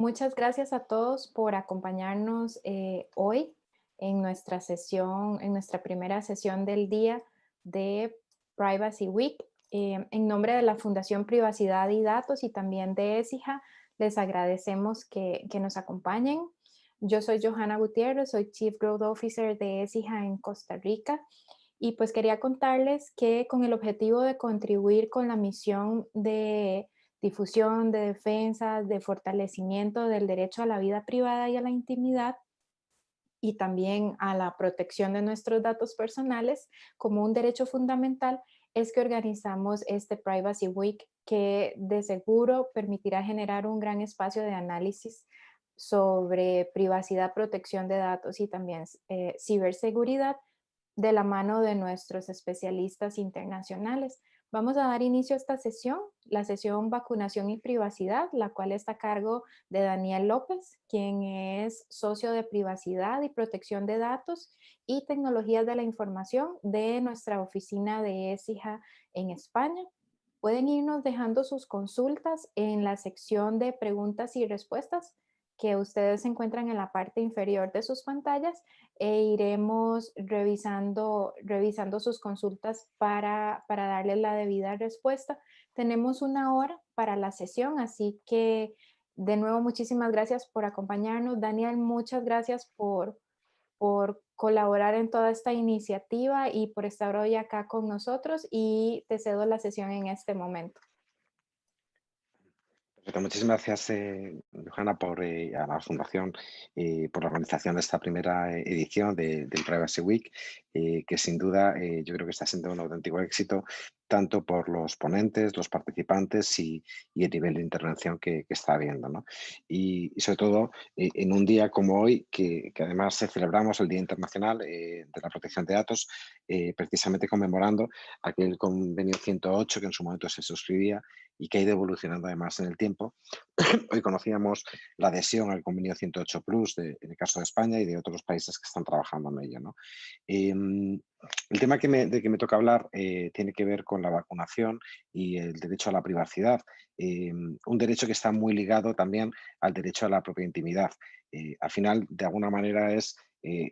Muchas gracias a todos por acompañarnos hoy en nuestra sesión, en nuestra primera sesión del día de Privacy Week. En nombre de la Fundación Privacidad y Datos y también de ESIJA, les agradecemos que nos acompañen. Yo soy Johanna Gutiérrez, soy Chief Growth Officer de ESIJA en Costa Rica y pues quería contarles que con el objetivo de contribuir con la misión de difusión, de defensa, de fortalecimiento del derecho a la vida privada y a la intimidad y también a la protección de nuestros datos personales como un derecho fundamental, es que organizamos este Privacy Week que de seguro permitirá generar un gran espacio de análisis sobre privacidad, protección de datos y también ciberseguridad de la mano de nuestros especialistas internacionales. Vamos a dar inicio a esta sesión, la sesión Vacunación y Privacidad, la cual está a cargo de Daniel López, quien es socio de privacidad y protección de datos y tecnologías de la información de nuestra oficina de ESIJA en España. Pueden irnos dejando sus consultas en la sección de preguntas y respuestas que ustedes encuentran en la parte inferior de sus pantallas e iremos revisando sus consultas para darles la debida respuesta. Tenemos una hora para la sesión, así que de nuevo muchísimas gracias por acompañarnos. Daniel, muchas gracias por colaborar en toda esta iniciativa y por estar hoy acá con nosotros y te cedo la sesión en este momento. Perfecto, muchísimas gracias, Johanna, a la Fundación por la organización de esta primera edición del Privacy Week, que sin duda yo creo que está siendo un auténtico éxito, tanto por los ponentes, los participantes y el nivel de intervención que está habiendo, ¿no? Y sobre todo en un día como hoy, que además celebramos el Día Internacional de la Protección de Datos, precisamente conmemorando aquel convenio 108 que en su momento se suscribía y que ha ido evolucionando además en el tiempo. Hoy conocíamos la adhesión al convenio 108 Plus en el caso de España y de otros países que están trabajando en ello, ¿no? El tema de que me toca hablar tiene que ver con la vacunación y el derecho a la privacidad, un derecho que está muy ligado también al derecho a la propia intimidad. Al final, de alguna manera, es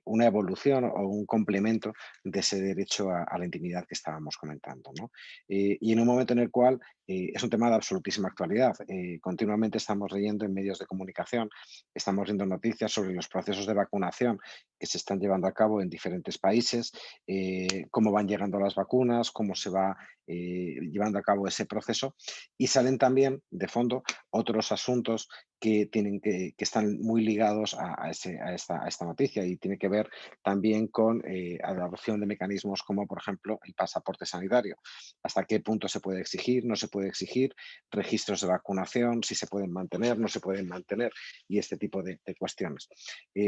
una evolución o un complemento de ese derecho a la intimidad que estábamos comentando, ¿no? Y en un momento en el cual es un tema de absolutísima actualidad. Continuamente estamos leyendo en medios de comunicación, estamos viendo noticias sobre los procesos de vacunación que se están llevando a cabo en diferentes países, cómo van llegando las vacunas, cómo se va llevando a cabo ese proceso y salen también de fondo otros asuntos que están muy ligados a esta noticia y tiene que ver también con la adopción de mecanismos como, por ejemplo, el pasaporte sanitario. Hasta qué punto se puede exigir, no se puede exigir, registros de vacunación, si se pueden mantener, no se pueden mantener y este tipo de cuestiones.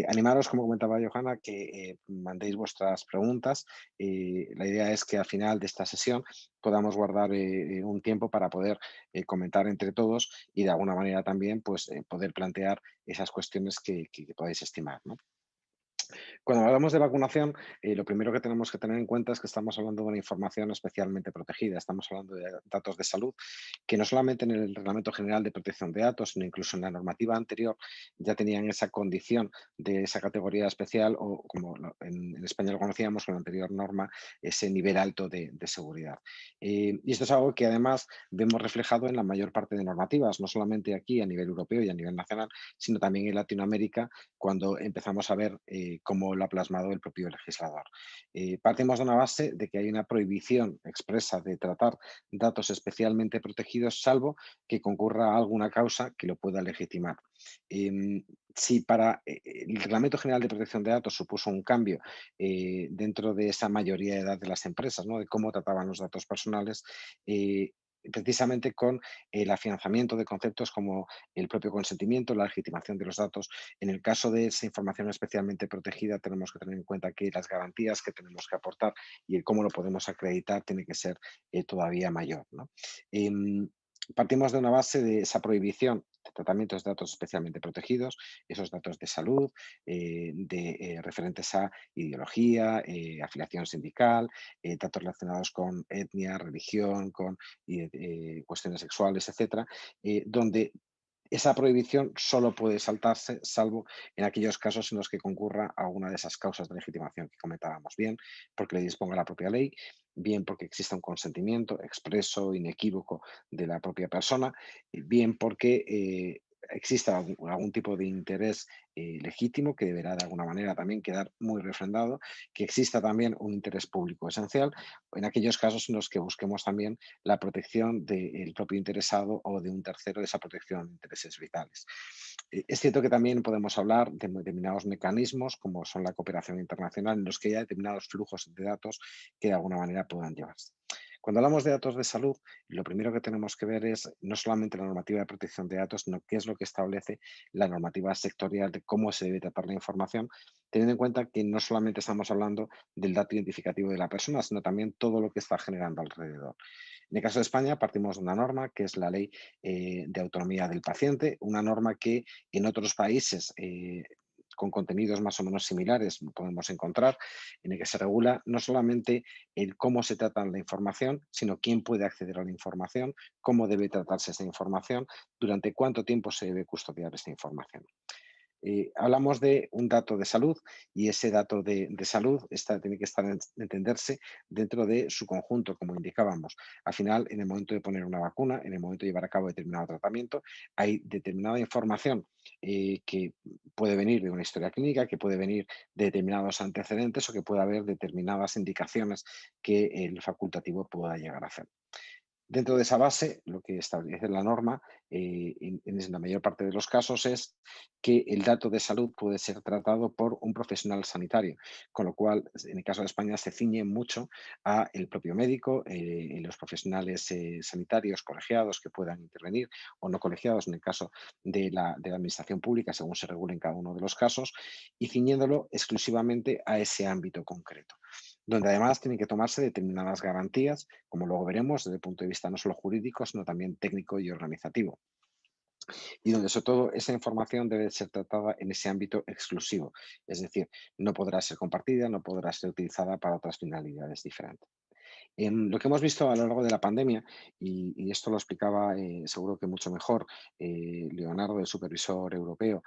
Animaros, como comentaba Johanna, que mandéis vuestras preguntas. La idea es que al final de esta sesión podamos guardar un tiempo para poder comentar entre todos y de alguna manera también pues, poder plantear esas cuestiones que podáis estimar, ¿no? Cuando hablamos de vacunación, lo primero que tenemos que tener en cuenta es que estamos hablando de una información especialmente protegida. Estamos hablando de datos de salud que no solamente en el Reglamento General de Protección de Datos, sino incluso en la normativa anterior ya tenían esa condición de esa categoría especial o como en España lo conocíamos con la anterior norma, ese nivel alto de seguridad. Y esto es algo que además vemos reflejado en la mayor parte de normativas, no solamente aquí a nivel europeo y a nivel nacional, sino también en Latinoamérica cuando empezamos a ver cómo lo ha plasmado el propio legislador. Partimos de una base de que hay una prohibición expresa de tratar datos especialmente protegidos, salvo que concurra alguna causa que lo pueda legitimar. Si para el Reglamento General de Protección de Datos supuso un cambio dentro de esa mayoría de edad de las empresas, ¿no? De cómo trataban los datos personales, eh, precisamente con el afianzamiento de conceptos como el propio consentimiento, la legitimación de los datos. En el caso de esa información especialmente protegida, tenemos que tener en cuenta que las garantías que tenemos que aportar y el cómo lo podemos acreditar tiene que ser todavía mayor, ¿no? Partimos de una base de esa prohibición de tratamientos de datos especialmente protegidos, esos datos de salud, referentes a ideología, afiliación sindical, datos relacionados con etnia, religión, con cuestiones sexuales, etcétera, donde esa prohibición solo puede saltarse, salvo en aquellos casos en los que concurra alguna de esas causas de legitimación que comentábamos, bien porque le disponga la propia ley, bien porque exista un consentimiento expreso, inequívoco de la propia persona, bien porque exista algún tipo de interés legítimo que deberá de alguna manera también quedar muy refrendado, que exista también un interés público esencial, en aquellos casos en los que busquemos también la protección del propio interesado o de un tercero de esa protección de intereses vitales. Es cierto que también podemos hablar de determinados mecanismos, como son la cooperación internacional, en los que hay determinados flujos de datos que de alguna manera puedan llevarse. Cuando hablamos de datos de salud, lo primero que tenemos que ver es no solamente la normativa de protección de datos, sino qué es lo que establece la normativa sectorial de cómo se debe tratar la información, teniendo en cuenta que no solamente estamos hablando del dato identificativo de la persona, sino también todo lo que está generando alrededor. En el caso de España, partimos de una norma que es la Ley de Autonomía del Paciente, una norma que en otros países con contenidos más o menos similares podemos encontrar, en el que se regula no solamente el cómo se trata la información, sino quién puede acceder a la información, cómo debe tratarse esa información, durante cuánto tiempo se debe custodiar esta información. Hablamos de un dato de salud y ese dato de salud tiene que entenderse dentro de su conjunto, como indicábamos. Al final, en el momento de poner una vacuna, en el momento de llevar a cabo determinado tratamiento, hay determinada información que puede venir de una historia clínica, que puede venir de determinados antecedentes o que puede haber determinadas indicaciones que el facultativo pueda llegar a hacer. Dentro de esa base, lo que establece la norma, en la mayor parte de los casos, es que el dato de salud puede ser tratado por un profesional sanitario, con lo cual, en el caso de España, se ciñe mucho a el propio médico, los profesionales sanitarios colegiados que puedan intervenir o no colegiados en el caso de la administración pública, según se regule en cada uno de los casos, y ciñéndolo exclusivamente a ese ámbito concreto, donde además tienen que tomarse determinadas garantías, como luego veremos desde el punto de vista no solo jurídico, sino también técnico y organizativo, y donde sobre todo esa información debe ser tratada en ese ámbito exclusivo, es decir, no podrá ser compartida, no podrá ser utilizada para otras finalidades diferentes. Lo que hemos visto a lo largo de la pandemia, y esto lo explicaba seguro que mucho mejor Leonardo, el supervisor europeo,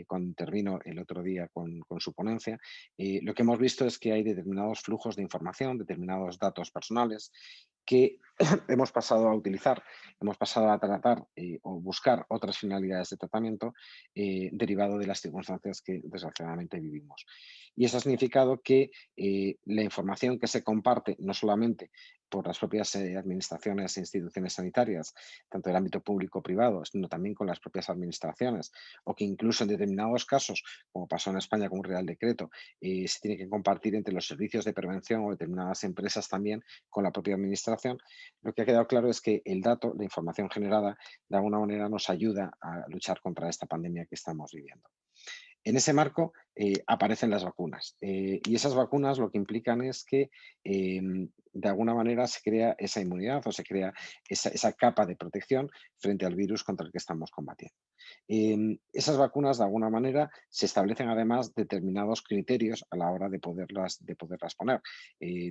cuando intervino el otro día con su ponencia, lo que hemos visto es que hay determinados flujos de información, determinados datos personales que hemos pasado a utilizar, hemos pasado a tratar o buscar otras finalidades de tratamiento derivado de las circunstancias que desgraciadamente vivimos. Y eso ha significado que la información que se comparte, no solamente por las propias administraciones e instituciones sanitarias, tanto del ámbito público o privado, sino también con las propias administraciones, o que incluso en determinados casos, como pasó en España con un Real Decreto, se tiene que compartir entre los servicios de prevención o determinadas empresas también con la propia administración. Lo que ha quedado claro es que el dato, la información generada, de alguna manera nos ayuda a luchar contra esta pandemia que estamos viviendo. En ese marco aparecen las vacunas y esas vacunas lo que implican es que de alguna manera se crea esa inmunidad o se crea esa capa de protección frente al virus contra el que estamos combatiendo. Esas vacunas, de alguna manera, se establecen además determinados criterios a la hora de poderlas poner.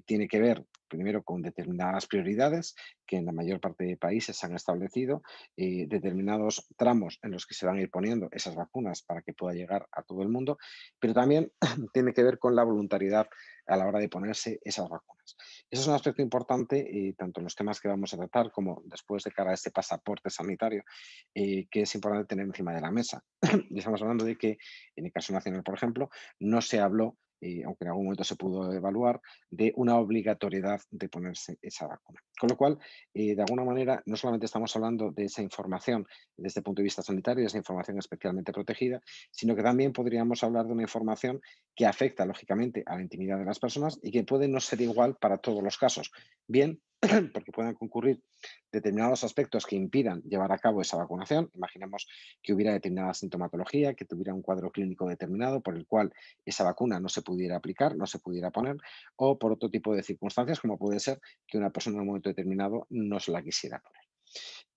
Tiene que ver, primero, con determinadas prioridades que en la mayor parte de países se han establecido, determinados tramos en los que se van a ir poniendo esas vacunas para que pueda llegar a todo el mundo, pero también tiene que ver con la voluntariedad a la hora de ponerse esas vacunas. Eso es un aspecto importante, tanto en los temas que vamos a tratar como después de cara a este pasaporte sanitario, que es importante tener encima de la mesa. Y estamos hablando de que, en el caso nacional, por ejemplo, no se habló, aunque en algún momento se pudo evaluar, de una obligatoriedad de ponerse esa vacuna. Con lo cual, de alguna manera, no solamente estamos hablando de esa información desde el punto de vista sanitario, de esa información especialmente protegida, sino que también podríamos hablar de una información que afecta, lógicamente, a la intimidad de las personas y que puede no ser igual para todos los casos. Bien, porque puedan concurrir determinados aspectos que impidan llevar a cabo esa vacunación. Imaginemos que hubiera determinada sintomatología, que tuviera un cuadro clínico determinado por el cual esa vacuna no se pudiera aplicar, no se pudiera poner, o por otro tipo de circunstancias, como puede ser que una persona en un momento determinado no se la quisiera poner.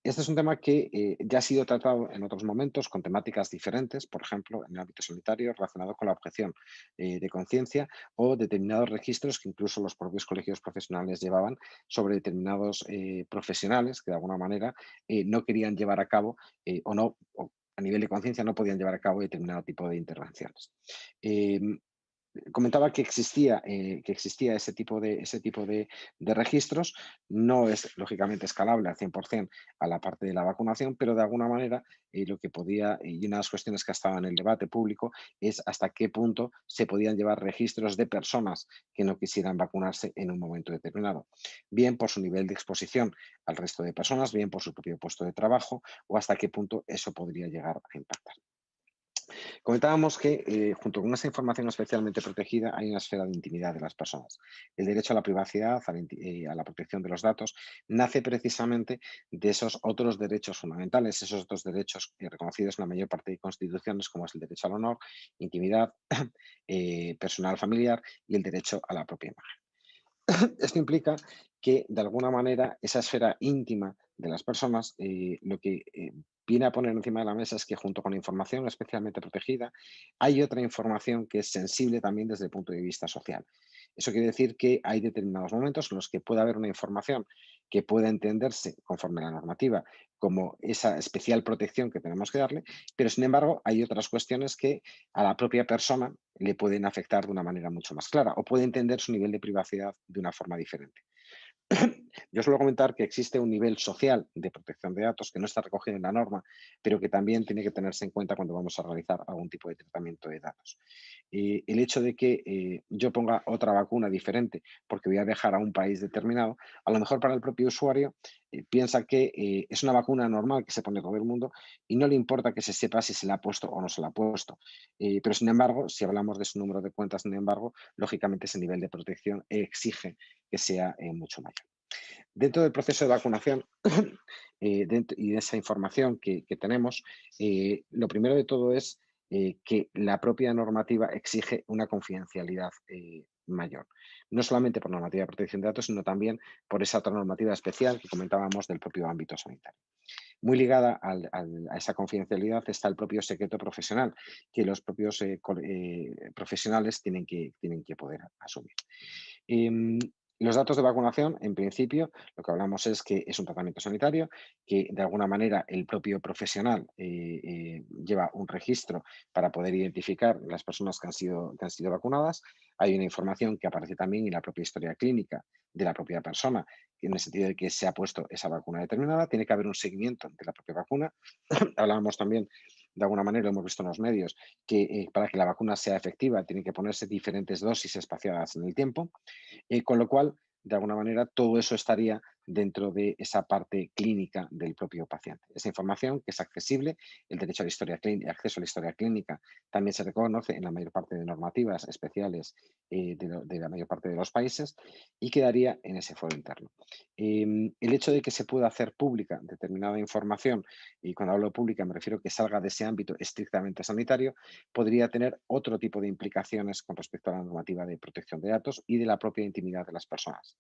Este es un tema que ya ha sido tratado en otros momentos con temáticas diferentes, por ejemplo, en el ámbito sanitario relacionado con la objeción de conciencia o determinados registros que incluso los propios colegios profesionales llevaban sobre determinados profesionales que de alguna manera no querían llevar a cabo o no o a nivel de conciencia no podían llevar a cabo determinado tipo de intervenciones. Em, Comentaba que existía ese tipo de registros. No es lógicamente escalable al 100% a la parte de la vacunación, pero de alguna manera lo que podía, y una de las cuestiones que ha estado en el debate público, es hasta qué punto se podían llevar registros de personas que no quisieran vacunarse en un momento determinado, bien por su nivel de exposición al resto de personas, bien por su propio puesto de trabajo, o hasta qué punto eso podría llegar a impactar. Comentábamos que junto con esa información especialmente protegida hay una esfera de intimidad de las personas. El derecho a la privacidad, a la protección de los datos, nace precisamente de esos otros derechos fundamentales, esos otros derechos reconocidos en la mayor parte de constituciones, como es el derecho al honor, intimidad personal familiar y el derecho a la propia imagen. Esto implica que, de alguna manera, esa esfera íntima de las personas, lo que viene a poner encima de la mesa es que junto con la información especialmente protegida, hay otra información que es sensible también desde el punto de vista social. Eso quiere decir que hay determinados momentos en los que puede haber una información que pueda entenderse conforme a la normativa como esa especial protección que tenemos que darle, pero sin embargo hay otras cuestiones que a la propia persona le pueden afectar de una manera mucho más clara o puede entender su nivel de privacidad de una forma diferente. Yo suelo comentar que existe un nivel social de protección de datos que no está recogido en la norma, pero que también tiene que tenerse en cuenta cuando vamos a realizar algún tipo de tratamiento de datos. El hecho de que yo ponga otra vacuna diferente porque voy a viajar a un país determinado, a lo mejor para el propio usuario piensa que es una vacuna normal que se pone todo el mundo y no le importa que se sepa si se la ha puesto o no se la ha puesto. Pero sin embargo, si hablamos de su número de cuentas, sin embargo, lógicamente ese nivel de protección exige que sea mucho mayor. Dentro del proceso de vacunación y de esa información que tenemos, lo primero de todo es que la propia normativa exige una confidencialidad mayor. No solamente por normativa de protección de datos, sino también por esa otra normativa especial que comentábamos del propio ámbito sanitario. Muy ligada a esa confidencialidad está el propio secreto profesional, que los propios profesionales tienen que poder asumir. Em, los datos de vacunación, en principio, lo que hablamos es que es un tratamiento sanitario, que de alguna manera el propio profesional lleva un registro para poder identificar las personas que han sido vacunadas. Hay una información que aparece también en la propia historia clínica de la propia persona, en el sentido de que se ha puesto esa vacuna determinada. Tiene que haber un seguimiento de la propia vacuna. Hablábamos también, de alguna manera, lo hemos visto en los medios, que para que la vacuna sea efectiva tienen que ponerse diferentes dosis espaciadas en el tiempo. Con lo cual, de alguna manera, todo eso estaría dentro de esa parte clínica del propio paciente. Esa información que es accesible, el derecho a la historia clínica, acceso a la historia clínica, también se reconoce en la mayor parte de normativas especiales de la mayor parte de los países y quedaría en ese foro interno. El hecho de que se pueda hacer pública determinada información, y cuando hablo de pública me refiero que salga de ese ámbito estrictamente sanitario, podría tener otro tipo de implicaciones con respecto a la normativa de protección de datos y de la propia intimidad de las personas.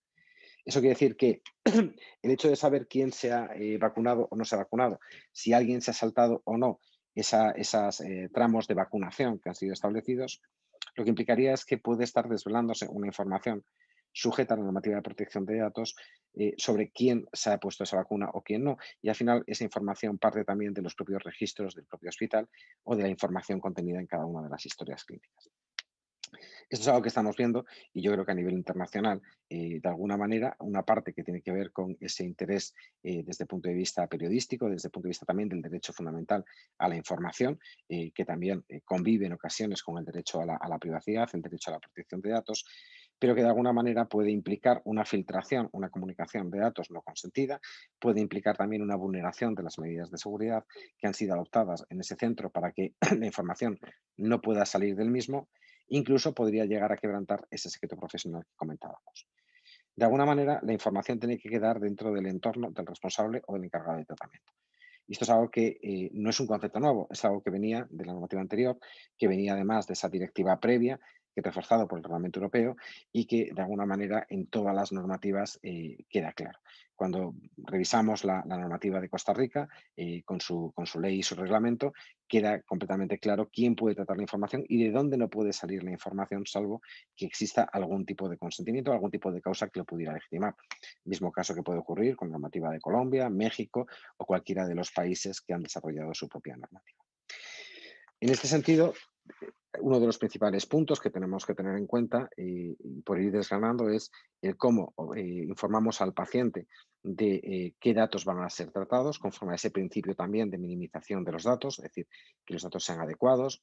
Eso quiere decir que el hecho de saber quién se ha vacunado o no se ha vacunado, si alguien se ha saltado o no esas tramos de vacunación que han sido establecidos, lo que implicaría es que puede estar desvelándose una información sujeta a la normativa de protección de datos sobre quién se ha puesto esa vacuna o quién no. Y al final esa información parte también de los propios registros del propio hospital o de la información contenida en cada una de las historias clínicas. Esto es algo que estamos viendo y yo creo que a nivel internacional, de alguna manera, una parte que tiene que ver con ese interés desde el punto de vista periodístico, desde el punto de vista también del derecho fundamental a la información, que también convive en ocasiones con el derecho a la privacidad, el derecho a la protección de datos, pero que de alguna manera puede implicar una filtración, una comunicación de datos no consentida, puede implicar también una vulneración de las medidas de seguridad que han sido adoptadas en ese centro para que la información no pueda salir del mismo. Incluso podría llegar a quebrantar ese secreto profesional que comentábamos. De alguna manera, la información tiene que quedar dentro del entorno del responsable o del encargado de tratamiento. Y esto es algo que no es un concepto nuevo, es algo que venía de la normativa anterior, que venía además de esa directiva previa, que es reforzado por el Reglamento Europeo y que de alguna manera en todas las normativas queda claro. Cuando revisamos la normativa de Costa Rica con su ley y su reglamento, queda completamente claro quién puede tratar la información y de dónde no puede salir la información, salvo que exista algún tipo de consentimiento, algún tipo de causa que lo pudiera legitimar. Mismo caso que puede ocurrir con la normativa de Colombia, México o cualquiera de los países que han desarrollado su propia normativa. En este sentido, uno de los principales puntos que tenemos que tener en cuenta y por ir desgranando es el cómo informamos al paciente de qué datos van a ser tratados, conforme a ese principio también de minimización de los datos, es decir, que los datos sean adecuados,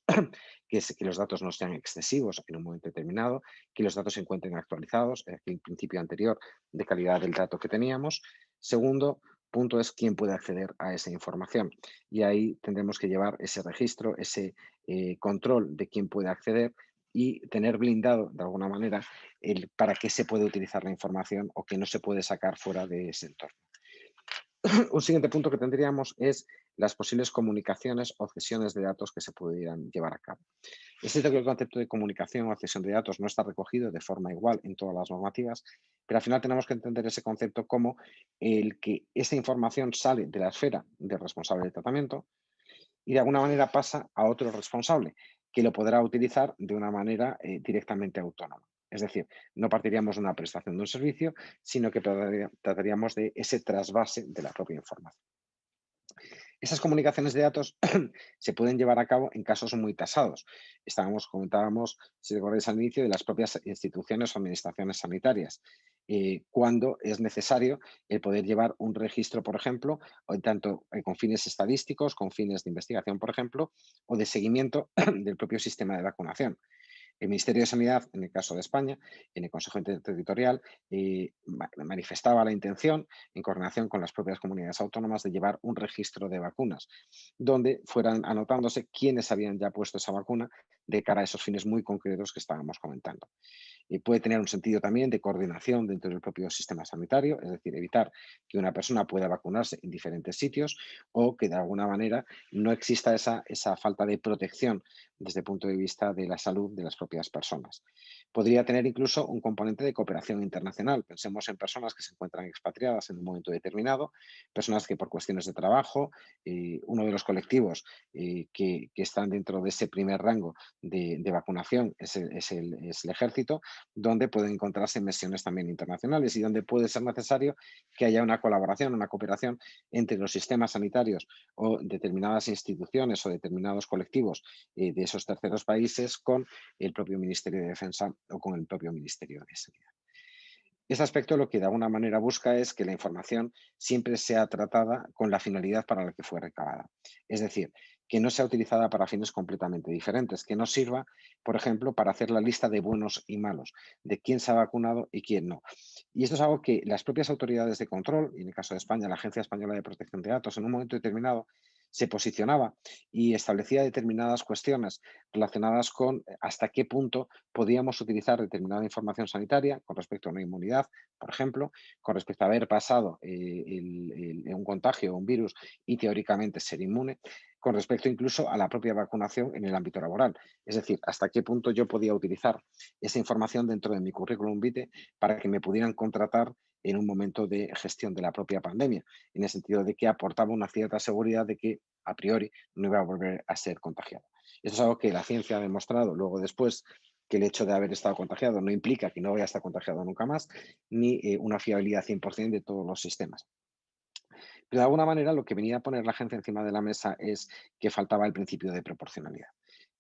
que los datos no sean excesivos en un momento determinado, que los datos se encuentren actualizados, es decir, el principio anterior de calidad del dato que teníamos. Segundo punto es quién puede acceder a esa información. Y ahí tendremos que llevar ese registro, ese control de quién puede acceder y tener blindado de alguna manera el para qué se puede utilizar la información o que no se puede sacar fuera de ese entorno. Un siguiente punto que tendríamos es las posibles comunicaciones o cesiones de datos que se pudieran llevar a cabo. Es cierto que el concepto de comunicación o cesión de datos no está recogido de forma igual en todas las normativas, pero al final tenemos que entender ese concepto como el que esa información sale de la esfera del responsable de tratamiento y de alguna manera pasa a otro responsable que lo podrá utilizar de una manera directamente autónoma. Es decir, no partiríamos de una prestación de un servicio, sino que trataríamos de ese trasvase de la propia información. Esas comunicaciones de datos se pueden llevar a cabo en casos muy tasados. Comentábamos, si recordáis al inicio, de las propias instituciones o administraciones sanitarias, cuando es necesario el poder llevar un registro, por ejemplo, o tanto con fines estadísticos, con fines de investigación, por ejemplo, o de seguimiento del propio sistema de vacunación. El Ministerio de Sanidad, en el caso de España, en el Consejo Interterritorial, manifestaba la intención, en coordinación con las propias comunidades autónomas, de llevar un registro de vacunas, donde fueran anotándose quiénes habían ya puesto esa vacuna de cara a esos fines muy concretos que estábamos comentando. Puede tener un sentido también de coordinación dentro del propio sistema sanitario, es decir, evitar que una persona pueda vacunarse en diferentes sitios o que de alguna manera no exista esa falta de protección desde el punto de vista de la salud de las propias personas. Podría tener incluso un componente de cooperación internacional. Pensemos en personas que se encuentran expatriadas en un momento determinado, personas que por cuestiones de trabajo, uno de los colectivos que están dentro de ese primer rango de vacunación es el ejército, donde pueden encontrarse misiones también internacionales y donde puede ser necesario que haya una colaboración, una cooperación entre los sistemas sanitarios o determinadas instituciones o determinados colectivos de esos terceros países con el propio Ministerio de Defensa o con el propio Ministerio de Sanidad. Este aspecto lo que de alguna manera busca es que la información siempre sea tratada con la finalidad para la que fue recabada. Es decir, que no sea utilizada para fines completamente diferentes, que no sirva, por ejemplo, para hacer la lista de buenos y malos, de quién se ha vacunado y quién no. Y esto es algo que las propias autoridades de control, y en el caso de España, la Agencia Española de Protección de Datos, en un momento determinado se posicionaba y establecía determinadas cuestiones relacionadas con hasta qué punto podíamos utilizar determinada información sanitaria con respecto a una inmunidad, por ejemplo, con respecto a haber pasado un contagio o un virus y teóricamente ser inmune, con respecto incluso a la propia vacunación en el ámbito laboral. Es decir, hasta qué punto yo podía utilizar esa información dentro de mi currículum vitae para que me pudieran contratar en un momento de gestión de la propia pandemia, en el sentido de que aportaba una cierta seguridad de que a priori no iba a volver a ser contagiado. Eso es algo que la ciencia ha demostrado luego después, que el hecho de haber estado contagiado no implica que no vaya a estar contagiado nunca más, ni una fiabilidad 100% de todos los sistemas. Pero de alguna manera lo que venía a poner la agencia encima de la mesa es que faltaba el principio de proporcionalidad,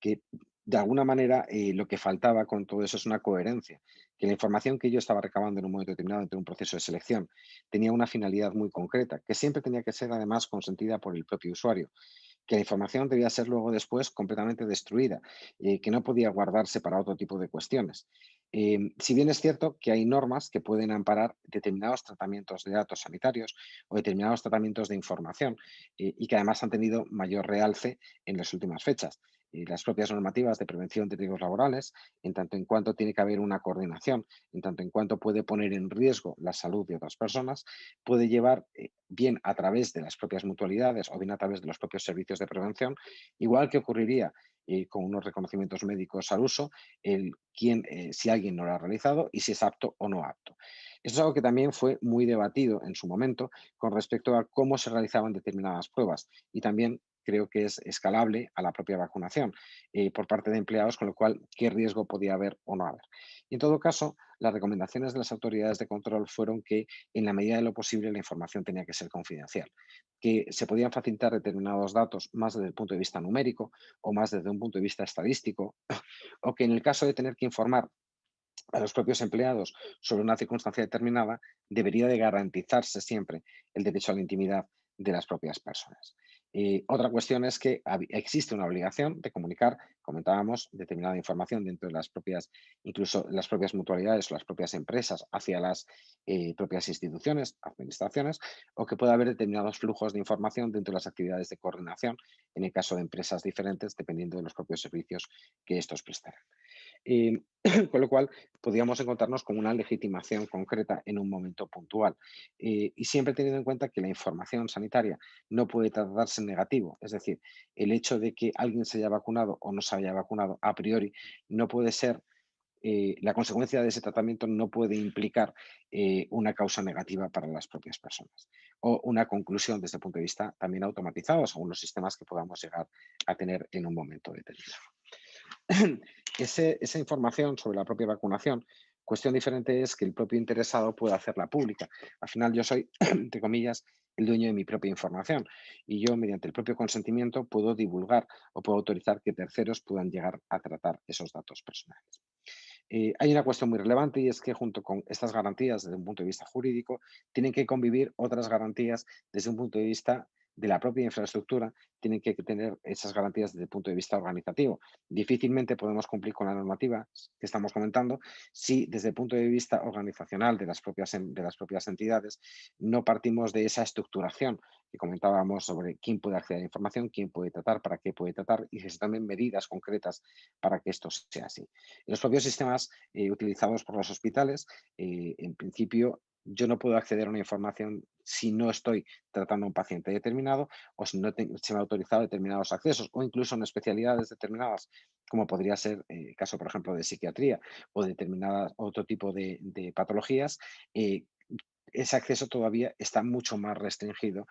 que de alguna manera lo que faltaba con todo eso es una coherencia, que la información que yo estaba recabando en un momento determinado entre un proceso de selección tenía una finalidad muy concreta, que siempre tenía que ser además consentida por el propio usuario, que la información debía ser luego después completamente destruida, que no podía guardarse para otro tipo de cuestiones. Si bien es cierto que hay normas que pueden amparar determinados tratamientos de datos sanitarios o determinados tratamientos de información y que además han tenido mayor realce en las últimas fechas. Las propias normativas de prevención de riesgos laborales, en tanto en cuanto tiene que haber una coordinación, en tanto en cuanto puede poner en riesgo la salud de otras personas, puede llevar bien a través de las propias mutualidades o bien a través de los propios servicios de prevención, igual que ocurriría con unos reconocimientos médicos al uso, si alguien no lo ha realizado y si es apto o no apto. Esto es algo que también fue muy debatido en su momento con respecto a cómo se realizaban determinadas pruebas y también creo que es escalable a la propia vacunación por parte de empleados, con lo cual, ¿qué riesgo podía haber o no haber? Y en todo caso, las recomendaciones de las autoridades de control fueron que, en la medida de lo posible, la información tenía que ser confidencial, que se podían facilitar determinados datos más desde el punto de vista numérico o más desde un punto de vista estadístico, o que en el caso de tener que informar a los propios empleados sobre una circunstancia determinada, debería de garantizarse siempre el derecho a la intimidad de las propias personas. Otra cuestión es que existe una obligación de comunicar, comentábamos, determinada información dentro de las propias, incluso las propias mutualidades o las propias empresas hacia las propias instituciones, administraciones, o que pueda haber determinados flujos de información dentro de las actividades de coordinación en el caso de empresas diferentes, dependiendo de los propios servicios que estos prestarán. Eh, con lo cual, podríamos encontrarnos con una legitimación concreta en un momento puntual. Y siempre teniendo en cuenta que la información sanitaria no puede tratarse en negativo. Es decir, el hecho de que alguien se haya vacunado o no se haya vacunado a priori no puede ser, la consecuencia de ese tratamiento no puede implicar una causa negativa para las propias personas o una conclusión desde el punto de vista también automatizado según los sistemas que podamos llegar a tener en un momento determinado. Esa información sobre la propia vacunación, cuestión diferente es que el propio interesado pueda hacerla pública. Al final yo soy, entre comillas, el dueño de mi propia información y yo, mediante el propio consentimiento, puedo divulgar o puedo autorizar que terceros puedan llegar a tratar esos datos personales. Hay una cuestión muy relevante y es que junto con estas garantías desde un punto de vista jurídico, tienen que convivir otras garantías desde un punto de vista de la propia infraestructura, tienen que tener esas garantías desde el punto de vista organizativo. Difícilmente podemos cumplir con la normativa que estamos comentando si desde el punto de vista organizacional de las propias entidades no partimos de esa estructuración que comentábamos sobre quién puede acceder a la información, quién puede tratar, para qué puede tratar y si también medidas concretas para que esto sea así. Los propios sistemas utilizados por los hospitales, en principio, yo no puedo acceder a una información si no estoy tratando a un paciente determinado o si no se me ha autorizado determinados accesos o incluso en especialidades determinadas, como podría ser el caso, por ejemplo, de psiquiatría o determinadas otro tipo de patologías. eh, ese acceso todavía está mucho más restringido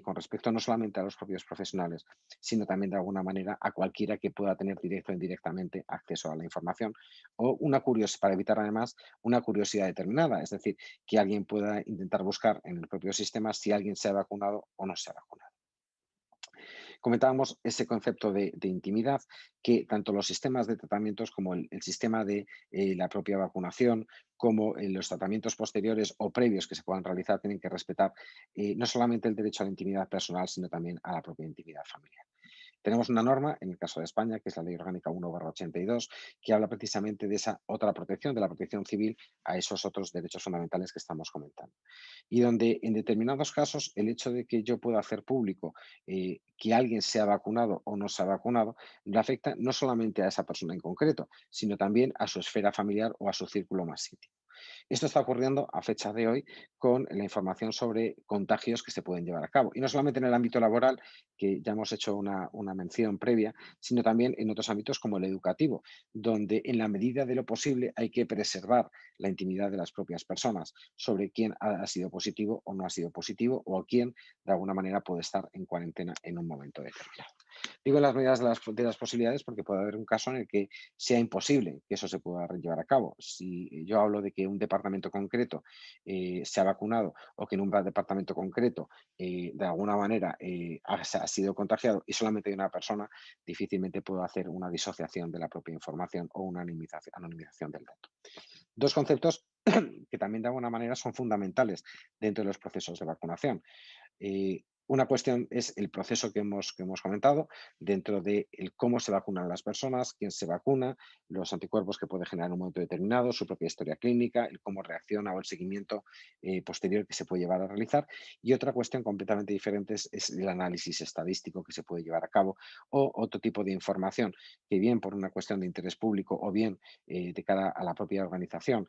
con respecto no solamente a los propios profesionales, sino también de alguna manera a cualquiera que pueda tener directo o indirectamente acceso a la información o una curiosidad, para evitar además una curiosidad determinada, es decir, que alguien pueda intentar buscar en el propio sistema si alguien se ha vacunado o no se ha vacunado. Comentábamos ese concepto de intimidad que tanto los sistemas de tratamientos como el sistema de la propia vacunación, como los tratamientos posteriores o previos que se puedan realizar, tienen que respetar no solamente el derecho a la intimidad personal, sino también a la propia intimidad familiar. Tenemos una norma, en el caso de España, que es la Ley Orgánica 1/82, que habla precisamente de esa otra protección, de la protección civil a esos otros derechos fundamentales que estamos comentando. Y donde en determinados casos el hecho de que yo pueda hacer público que alguien se ha vacunado o no se ha vacunado, le afecta no solamente a esa persona en concreto, sino también a su esfera familiar o a su círculo más íntimo. Esto está ocurriendo a fecha de hoy con la información sobre contagios que se pueden llevar a cabo. Y no solamente en el ámbito laboral, que ya hemos hecho una mención previa, sino también en otros ámbitos como el educativo, donde en la medida de lo posible hay que preservar la intimidad de las propias personas sobre quién ha sido positivo o no ha sido positivo o quién de alguna manera puede estar en cuarentena en un momento determinado. Digo en las medidas de las posibilidades porque puede haber un caso en el que sea imposible que eso se pueda llevar a cabo. Si yo hablo de que un departamento concreto se ha vacunado o que en un departamento concreto de alguna manera ha sido contagiado y solamente hay una persona, difícilmente puedo hacer una disociación de la propia información o una anonimización del dato. Dos conceptos que también de alguna manera son fundamentales dentro de los procesos de vacunación. Una cuestión es el proceso que hemos comentado dentro de el cómo se vacunan las personas, quién se vacuna, los anticuerpos que puede generar en un momento determinado, su propia historia clínica, el cómo reacciona o el seguimiento posterior que se puede llevar a realizar. Y otra cuestión completamente diferente es el análisis estadístico que se puede llevar a cabo o otro tipo de información que bien por una cuestión de interés público o bien de cara a la propia organización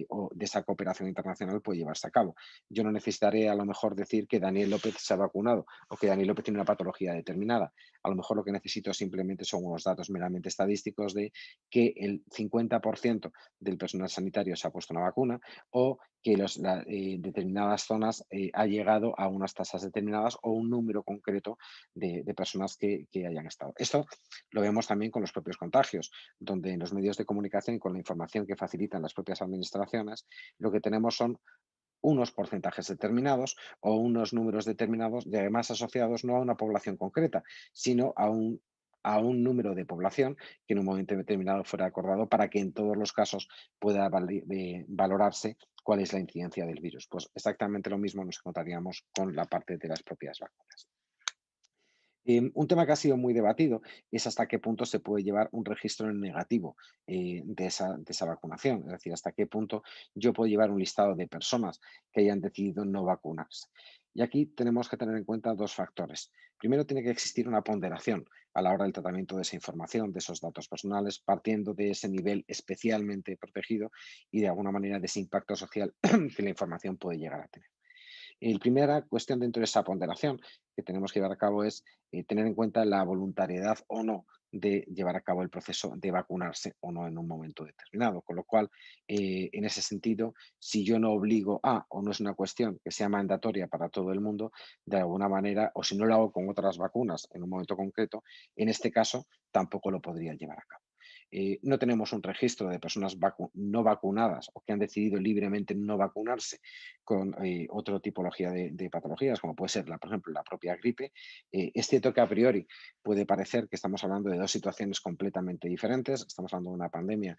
o de esa cooperación internacional puede llevarse a cabo. Yo no necesitaré a lo mejor decir que Daniel López se ha vacunado vacunado o que Dani López tiene una patología determinada. A lo mejor lo que necesito simplemente son unos datos meramente estadísticos de que el 50% del personal sanitario se ha puesto una vacuna o que determinadas zonas ha llegado a unas tasas determinadas o un número concreto de personas que hayan estado. Esto lo vemos también con los propios contagios, donde en los medios de comunicación y con la información que facilitan las propias administraciones, lo que tenemos son unos porcentajes determinados o unos números determinados y además asociados no a una población concreta, sino a un número de población que en un momento determinado fuera acordado para que en todos los casos pueda valorarse cuál es la incidencia del virus. Pues exactamente lo mismo nos encontraríamos con la parte de las propias vacunas. Un tema que ha sido muy debatido es hasta qué punto se puede llevar un registro en negativo de esa vacunación, es decir, hasta qué punto yo puedo llevar un listado de personas que hayan decidido no vacunarse. Y aquí tenemos que tener en cuenta dos factores. Primero, tiene que existir una ponderación a la hora del tratamiento de esa información, de esos datos personales, partiendo de ese nivel especialmente protegido y de alguna manera de ese impacto social que la información puede llegar a tener. La primera cuestión dentro de esa ponderación que tenemos que llevar a cabo es tener en cuenta la voluntariedad o no de llevar a cabo el proceso de vacunarse o no en un momento determinado. Con lo cual, en ese sentido, si yo no obligo a o no es una cuestión que sea mandatoria para todo el mundo, de alguna manera, o si no lo hago con otras vacunas en un momento concreto, en este caso tampoco lo podría llevar a cabo. No tenemos un registro de personas no vacunadas o que han decidido libremente no vacunarse con otra tipología de patologías, como puede ser, por ejemplo, la propia gripe. Es cierto que a priori puede parecer que estamos hablando de dos situaciones completamente diferentes. Estamos hablando de una pandemia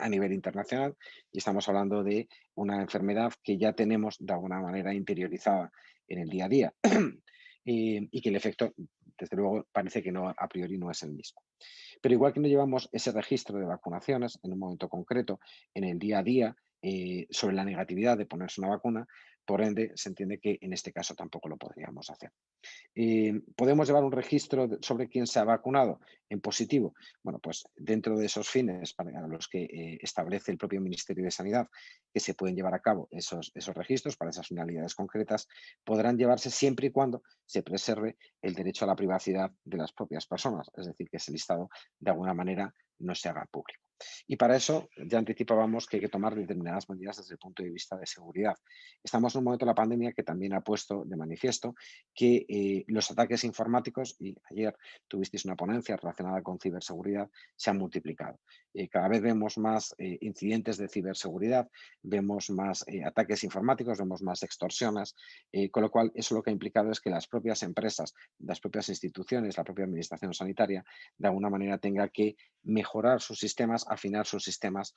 a nivel internacional y estamos hablando de una enfermedad que ya tenemos de alguna manera interiorizada en el día a día y que el efecto, desde luego, parece que no, a priori no es el mismo. Pero igual que no llevamos ese registro de vacunaciones en un momento concreto, en el día a día, sobre la negatividad de ponerse una vacuna, por ende, se entiende que en este caso tampoco lo podríamos hacer. ¿Podemos llevar un registro sobre quién se ha vacunado en positivo? Bueno, pues dentro de esos fines para los que establece el propio Ministerio de Sanidad que se pueden llevar a cabo esos registros para esas finalidades concretas, podrán llevarse siempre y cuando se preserve el derecho a la privacidad de las propias personas, es decir, que ese listado de alguna manera no se haga público. Y para eso ya anticipábamos que hay que tomar determinadas medidas desde el punto de vista de seguridad. Estamos en un momento de la pandemia que también ha puesto de manifiesto que los ataques informáticos, y ayer tuvisteis una ponencia relacionada con ciberseguridad, se han multiplicado. Cada vez vemos más incidentes de ciberseguridad, vemos más ataques informáticos, vemos más extorsiones, con lo cual eso lo que ha implicado es que las propias empresas, las propias instituciones, la propia administración sanitaria, de alguna manera tenga que mejorar sus sistemas, afinar sus sistemas,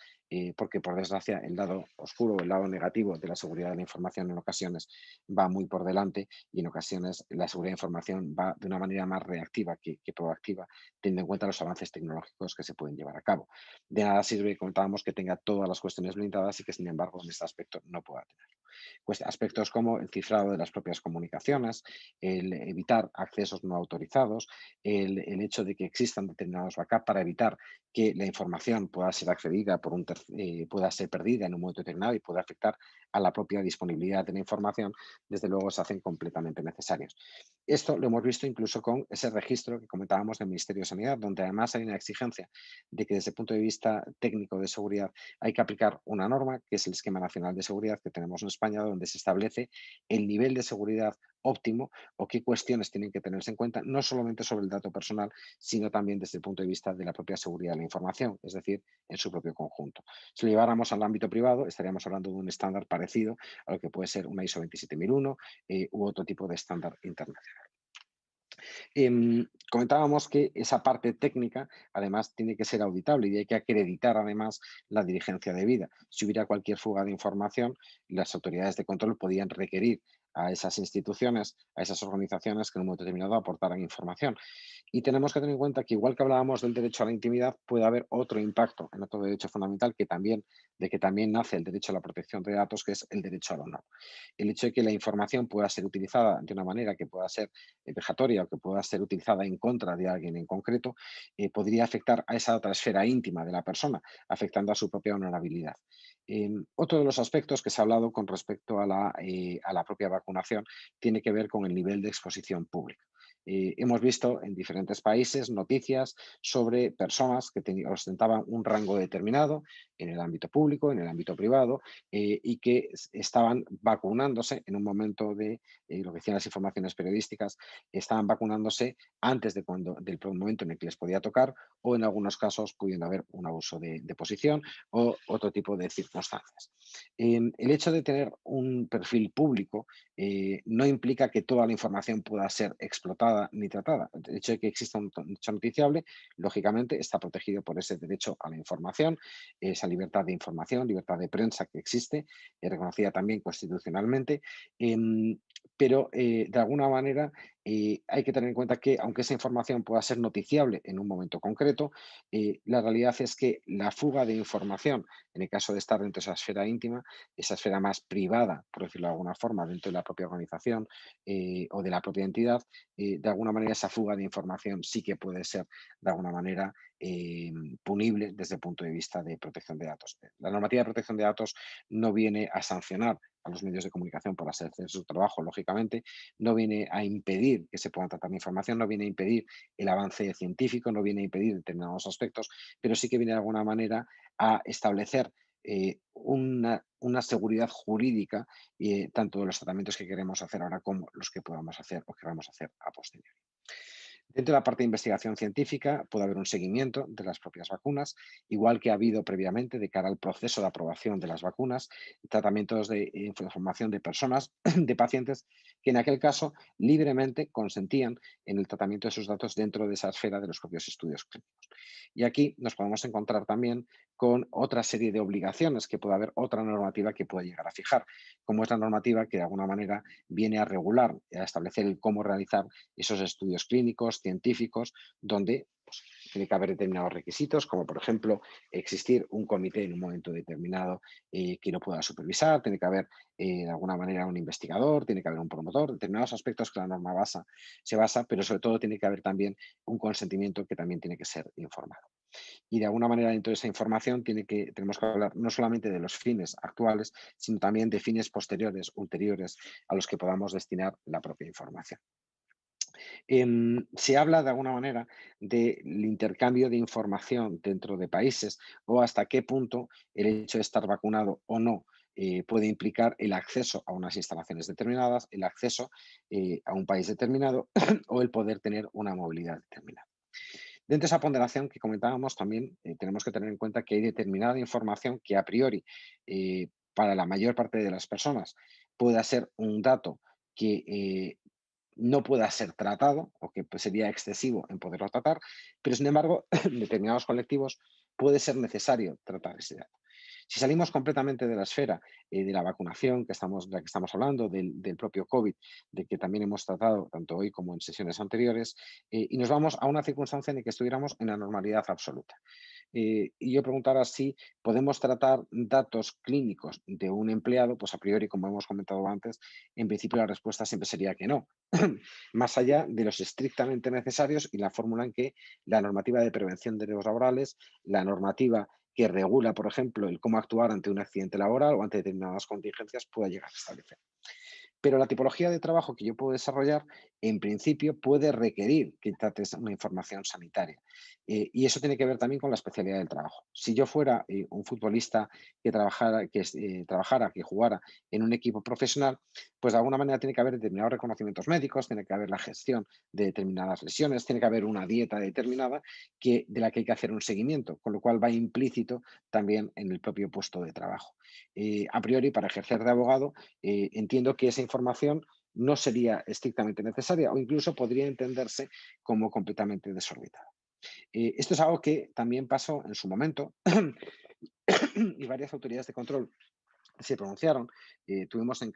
porque por desgracia el lado oscuro, el lado negativo de la seguridad de la información en ocasiones va muy por delante y en ocasiones la seguridad de información va de una manera más reactiva que proactiva, teniendo en cuenta los avances tecnológicos que se pueden llevar a cabo. De nada sirve, comentábamos, que tenga todas las cuestiones blindadas y que, sin embargo, en este aspecto no pueda tenerlo. Pues aspectos como el cifrado de las propias comunicaciones, el evitar accesos no autorizados, el hecho de que existan determinados backups para evitar que la información pueda ser accedida pueda ser perdida en un momento determinado y pueda afectar a la propia disponibilidad de la información, desde luego se hacen completamente necesarios. Esto lo hemos visto incluso con ese registro que comentábamos del Ministerio de Sanidad, donde además hay una exigencia de que desde el punto de vista técnico de seguridad hay que aplicar una norma, que es el Esquema Nacional de Seguridad que tenemos en España, donde se establece el nivel de seguridad óptimo o qué cuestiones tienen que tenerse en cuenta, no solamente sobre el dato personal, sino también desde el punto de vista de la propia seguridad de la información, es decir, en su propio conjunto. Si lo lleváramos al ámbito privado, estaríamos hablando de un estándar parecido a lo que puede ser una ISO 27001 u otro tipo de estándar internacional. Comentábamos que esa parte técnica además tiene que ser auditable y hay que acreditar además la diligencia debida. Si hubiera cualquier fuga de información, las autoridades de control podían requerir a esas instituciones, a esas organizaciones que en un momento determinado aportaran información. Y tenemos que tener en cuenta que, igual que hablábamos del derecho a la intimidad, puede haber otro impacto en otro derecho fundamental de que también nace el derecho a la protección de datos, que es el derecho al honor. El hecho de que la información pueda ser utilizada de una manera que pueda ser vejatoria o que pueda ser utilizada en contra de alguien en concreto, podría afectar a esa otra esfera íntima de la persona, afectando a su propia honorabilidad. Otro de los aspectos que se ha hablado con respecto a la propia vacunación tiene que ver con el nivel de exposición pública. Hemos visto en diferentes países noticias sobre personas que ostentaban un rango determinado en el ámbito público, en el ámbito privado, y que estaban vacunándose en un momento de, lo que decían las informaciones periodísticas, estaban vacunándose antes del momento en el que les podía tocar, o en algunos casos pudiendo haber un abuso de posición o otro tipo de circunstancias. El hecho de tener un perfil público no implica que toda la información pueda ser explotada ni tratada. El hecho de que exista un hecho noticiable, lógicamente, está protegido por ese derecho a la información, esa libertad de información, libertad de prensa que existe, reconocida también constitucionalmente, pero de alguna manera hay que tener en cuenta que, aunque esa información pueda ser noticiable en un momento concreto, la realidad es que la fuga de información, en el caso de estar dentro de esa esfera íntima, esa esfera más privada, por decirlo de alguna forma, dentro de la propia organización o de la propia entidad, de alguna manera esa fuga de información sí que puede ser de alguna manera punible desde el punto de vista de protección de datos. La normativa de protección de datos no viene a sancionar a los medios de comunicación por hacer su trabajo, lógicamente, no viene a impedir que se puedan tratar la información, no viene a impedir el avance científico, no viene a impedir determinados aspectos, pero sí que viene de alguna manera a establecer una seguridad jurídica, tanto de los tratamientos que queremos hacer ahora como los que podamos hacer o queramos hacer a posteriori. Dentro de la parte de investigación científica puede haber un seguimiento de las propias vacunas, igual que ha habido previamente de cara al proceso de aprobación de las vacunas, tratamientos de información de personas, de pacientes, que en aquel caso libremente consentían en el tratamiento de sus datos dentro de esa esfera de los propios estudios clínicos. Y aquí nos podemos encontrar también con otra serie de obligaciones que puede haber otra normativa que puede llegar a fijar, como es la normativa que de alguna manera viene a regular, a establecer el cómo realizar esos estudios clínicos, científicos, donde pues, tiene que haber determinados requisitos, como por ejemplo existir un comité en un momento determinado que lo pueda supervisar, tiene que haber de alguna manera un investigador, tiene que haber un promotor, determinados aspectos que la norma se basa, pero sobre todo tiene que haber también un consentimiento que también tiene que ser informado. Y de alguna manera dentro de esa información tenemos que hablar no solamente de los fines actuales, sino también de fines posteriores, ulteriores, a los que podamos destinar la propia información. Se habla de alguna manera del intercambio de información dentro de países o hasta qué punto el hecho de estar vacunado o no puede implicar el acceso a unas instalaciones determinadas, el acceso a un país determinado o el poder tener una movilidad determinada. Dentro de esa ponderación que comentábamos, también tenemos que tener en cuenta que hay determinada información que a priori, para la mayor parte de las personas, pueda ser un dato que no pueda ser tratado o que pues, sería excesivo en poderlo tratar, pero sin embargo, en determinados colectivos puede ser necesario tratar ese dato. Si salimos completamente de la esfera de la vacunación, de la que estamos hablando, del propio COVID, de que también hemos tratado tanto hoy como en sesiones anteriores, y nos vamos a una circunstancia en la que estuviéramos en la normalidad absoluta. Y yo preguntara si podemos tratar datos clínicos de un empleado, pues a priori, como hemos comentado antes, en principio la respuesta siempre sería que no, más allá de los estrictamente necesarios y la fórmula en que la normativa de prevención de riesgos laborales, la normativa que regula, por ejemplo, el cómo actuar ante un accidente laboral o ante determinadas contingencias pueda llegar a establecer. Pero la tipología de trabajo que yo puedo desarrollar, en principio, puede requerir que trates una información sanitaria. Y eso tiene que ver también con la especialidad del trabajo. Si yo fuera un futbolista que jugara en un equipo profesional, pues de alguna manera tiene que haber determinados reconocimientos médicos, tiene que haber la gestión de determinadas lesiones, tiene que haber una dieta determinada de la que hay que hacer un seguimiento, con lo cual va implícito también en el propio puesto de trabajo. A priori, para ejercer de abogado, entiendo que esa información no sería estrictamente necesaria o incluso podría entenderse como completamente desorbitada. Esto es algo que también pasó en su momento y varias autoridades de control se pronunciaron. Tuvimos en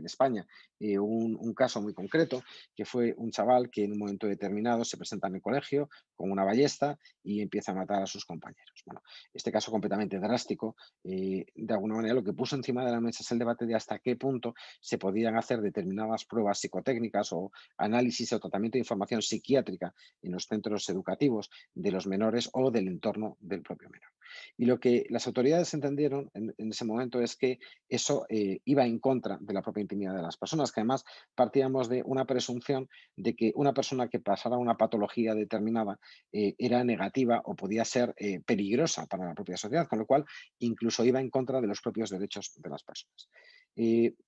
España, un caso muy concreto, que fue un chaval que en un momento determinado se presenta en el colegio con una ballesta y empieza a matar a sus compañeros. Bueno, este caso completamente drástico, de alguna manera lo que puso encima de la mesa es el debate de hasta qué punto se podían hacer determinadas pruebas psicotécnicas o análisis o tratamiento de información psiquiátrica en los centros educativos de los menores o del entorno del propio menor. Y lo que las autoridades entendieron en ese ese momento es que eso iba en contra de la propia intimidad de las personas, que además partíamos de una presunción de que una persona que pasara una patología determinada era negativa o podía ser peligrosa para la propia sociedad, con lo cual incluso iba en contra de los propios derechos de las personas.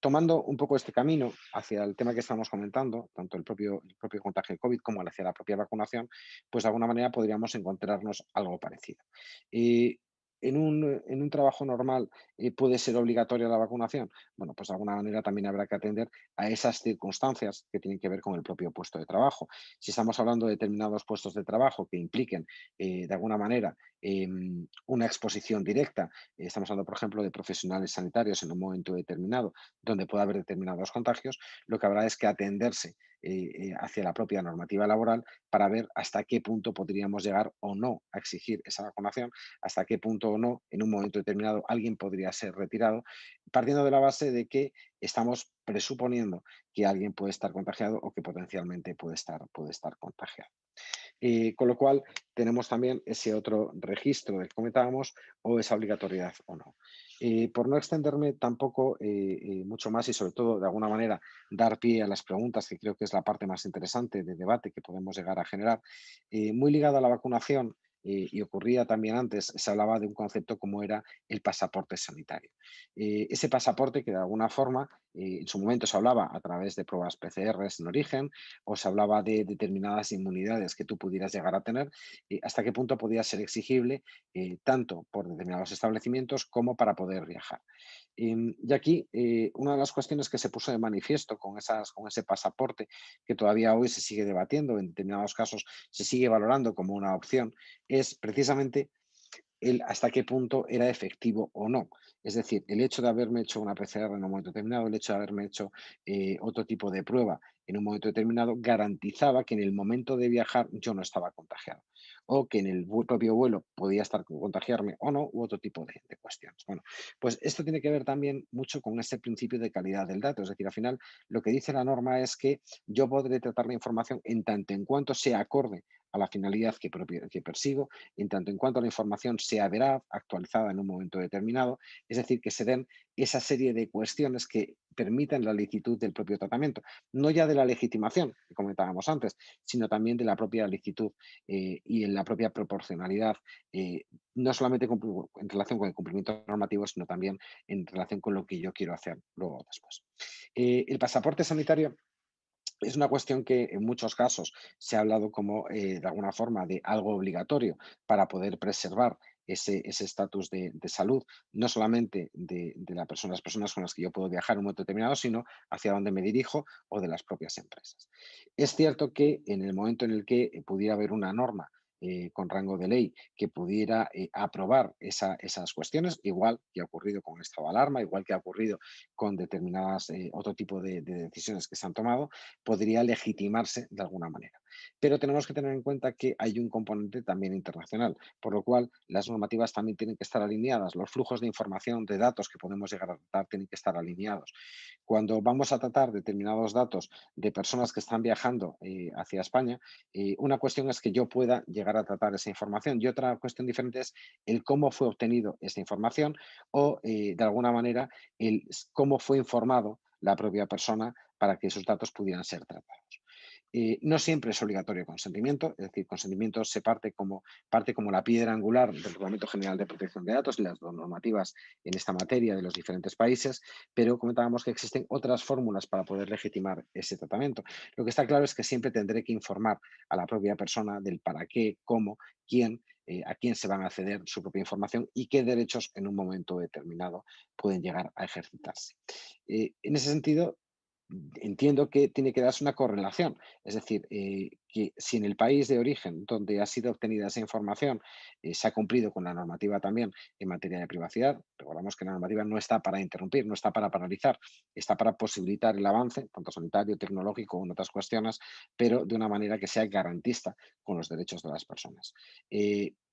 Tomando un poco este camino hacia el tema que estamos comentando, tanto el propio contagio de COVID como hacia la propia vacunación, pues de alguna manera podríamos encontrarnos algo parecido. Eh, en un trabajo normal puede ser obligatoria la vacunación. Bueno, pues de alguna manera también habrá que atender a esas circunstancias que tienen que ver con el propio puesto de trabajo. Si estamos hablando de determinados puestos de trabajo que impliquen de alguna manera una exposición directa, estamos hablando, por ejemplo, de profesionales sanitarios en un momento determinado, donde pueda haber determinados contagios, lo que habrá es que atenderse hacia la propia normativa laboral para ver hasta qué punto podríamos llegar o no a exigir esa vacunación, hasta qué punto o no, en un momento determinado, alguien podría ser retirado, partiendo de la base de que estamos presuponiendo que alguien puede estar contagiado o que potencialmente puede estar contagiado. Con lo cual, tenemos también ese otro registro del que comentábamos o esa obligatoriedad o no. Por no extenderme tampoco mucho más y sobre todo, de alguna manera, dar pie a las preguntas, que creo que es la parte más interesante de debate que podemos llegar a generar, muy ligado a la vacunación, y ocurría también antes, se hablaba de un concepto como era el pasaporte sanitario. Ese pasaporte que de alguna forma, en su momento se hablaba a través de pruebas PCRs en origen, o se hablaba de determinadas inmunidades que tú pudieras llegar a tener, hasta qué punto podía ser exigible tanto por determinados establecimientos como para poder viajar. Y aquí, una de las cuestiones que se puso de manifiesto con ese pasaporte, que todavía hoy se sigue debatiendo, en determinados casos se sigue valorando como una opción, es precisamente el hasta qué punto era efectivo o no. Es decir, el hecho de haberme hecho una PCR en un momento determinado, el hecho de haberme hecho otro tipo de prueba en un momento determinado, garantizaba que en el momento de viajar yo no estaba contagiado o que en el propio vuelo podía estar contagiarme o no, u otro tipo de cuestiones. Bueno, pues esto tiene que ver también mucho con ese principio de calidad del dato. Es decir, al final lo que dice la norma es que yo podré tratar la información en tanto en cuanto sea acorde a la finalidad que persigo, en tanto en cuanto la información sea veraz, actualizada en un momento determinado, es decir, que se den esa serie de cuestiones que permitan la licitud del propio tratamiento, no ya de la legitimación que comentábamos antes, sino también de la propia licitud y en la propia proporcionalidad, no solamente en relación con el cumplimiento normativo, sino también en relación con lo que yo quiero hacer luego después. El pasaporte sanitario es una cuestión que en muchos casos se ha hablado como, de alguna forma, de algo obligatorio para poder preservar ese estatus de salud, no solamente de las personas con las que yo puedo viajar en un momento determinado, sino hacia dónde me dirijo o de las propias empresas. Es cierto que en el momento en el que pudiera haber una norma con rango de ley que pudiera aprobar esas cuestiones, igual que ha ocurrido con el estado de alarma, igual que ha ocurrido con determinadas otro tipo de decisiones que se han tomado, podría legitimarse de alguna manera. Pero tenemos que tener en cuenta que hay un componente también internacional, por lo cual las normativas también tienen que estar alineadas, los flujos de información, de datos que podemos llegar a tratar tienen que estar alineados. Cuando vamos a tratar determinados datos de personas que están viajando hacia España, una cuestión es que yo pueda llegar a tratar esa información y otra cuestión diferente es el cómo fue obtenido esa información o de alguna manera cómo fue informado la propia persona para que esos datos pudieran ser tratados. No siempre es obligatorio el consentimiento, es decir, consentimiento se parte como la piedra angular del Reglamento General de Protección de Datos y las normativas en esta materia de los diferentes países, pero comentábamos que existen otras fórmulas para poder legitimar ese tratamiento. Lo que está claro es que siempre tendré que informar a la propia persona del para qué, cómo, quién, a quién se van a ceder su propia información y qué derechos en un momento determinado pueden llegar a ejercitarse. En ese sentido, entiendo que tiene que darse una correlación, es decir, que si en el país de origen donde ha sido obtenida esa información se ha cumplido con la normativa también en materia de privacidad, recordamos que la normativa no está para interrumpir, no está para paralizar, está para posibilitar el avance, tanto sanitario, tecnológico o en otras cuestiones, pero de una manera que sea garantista con los derechos de las personas.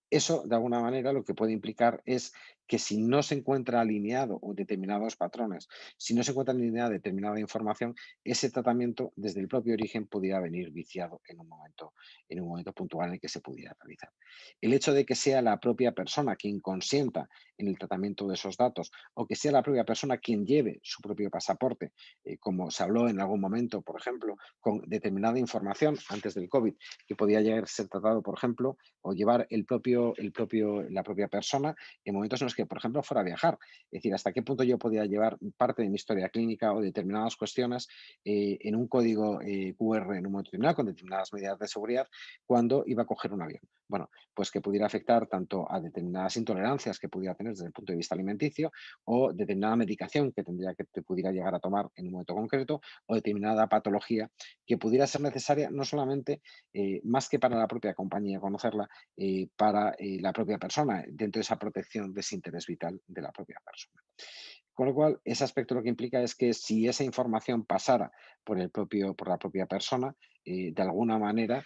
Eso, de alguna manera, lo que puede implicar es que si no se encuentra alineado o determinados patrones, si no se encuentra alineada determinada información, ese tratamiento desde el propio origen pudiera venir viciado en un momento puntual en el que se pudiera realizar. El hecho de que sea la propia persona quien consienta en el tratamiento de esos datos o que sea la propia persona quien lleve su propio pasaporte, como se habló en algún momento, por ejemplo, con determinada información antes del COVID, que podía llegar a ser tratado, por ejemplo, o llevar la propia persona en momentos en los que, por ejemplo, fuera a viajar. Es decir, hasta qué punto yo podía llevar parte de mi historia clínica o determinadas cuestiones en un código QR en un momento determinado, con determinadas medidas de seguridad, cuando iba a coger un avión. Bueno, pues que pudiera afectar tanto a determinadas intolerancias que pudiera tener desde el punto de vista alimenticio o determinada medicación que tendría que te pudiera llegar a tomar en un momento concreto o determinada patología que pudiera ser necesaria no solamente más que para la propia compañía conocerla, para la propia persona, dentro de esa protección de ese interés vital de la propia persona. Con lo cual, ese aspecto lo que implica es que si esa información pasara por la propia persona, de alguna manera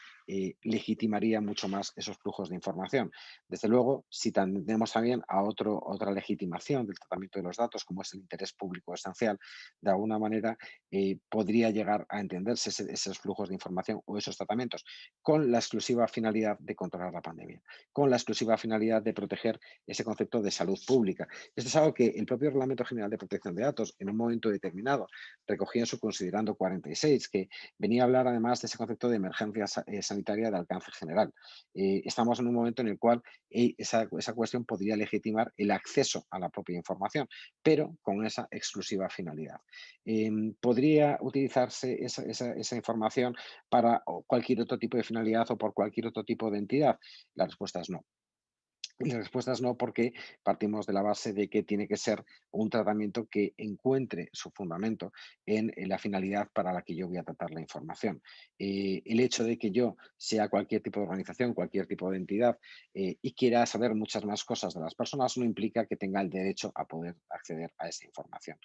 legitimaría mucho más esos flujos de información. Desde luego, si tendemos también a otra legitimación del tratamiento de los datos, como es el interés público esencial, de alguna manera podría llegar a entenderse esos flujos de información o esos tratamientos con la exclusiva finalidad de controlar la pandemia, con la exclusiva finalidad de proteger ese concepto de salud pública. Esto es algo que el propio Reglamento General de Protección de Datos, en un momento determinado, recogía en su considerando 46, que venía a hablar además de ese concepto de emergencia sanitaria de alcance general. Estamos en un momento en el cual esa cuestión podría legitimar el acceso a la propia información, pero con esa exclusiva finalidad. ¿Podría utilizarse esa información para cualquier otro tipo de finalidad o por cualquier otro tipo de entidad? La respuesta es no. Y la respuesta es no, porque partimos de la base de que tiene que ser un tratamiento que encuentre su fundamento en la finalidad para la que yo voy a tratar la información. El hecho de que yo sea cualquier tipo de organización, cualquier tipo de entidad y quiera saber muchas más cosas de las personas no implica que tenga el derecho a poder acceder a esa información.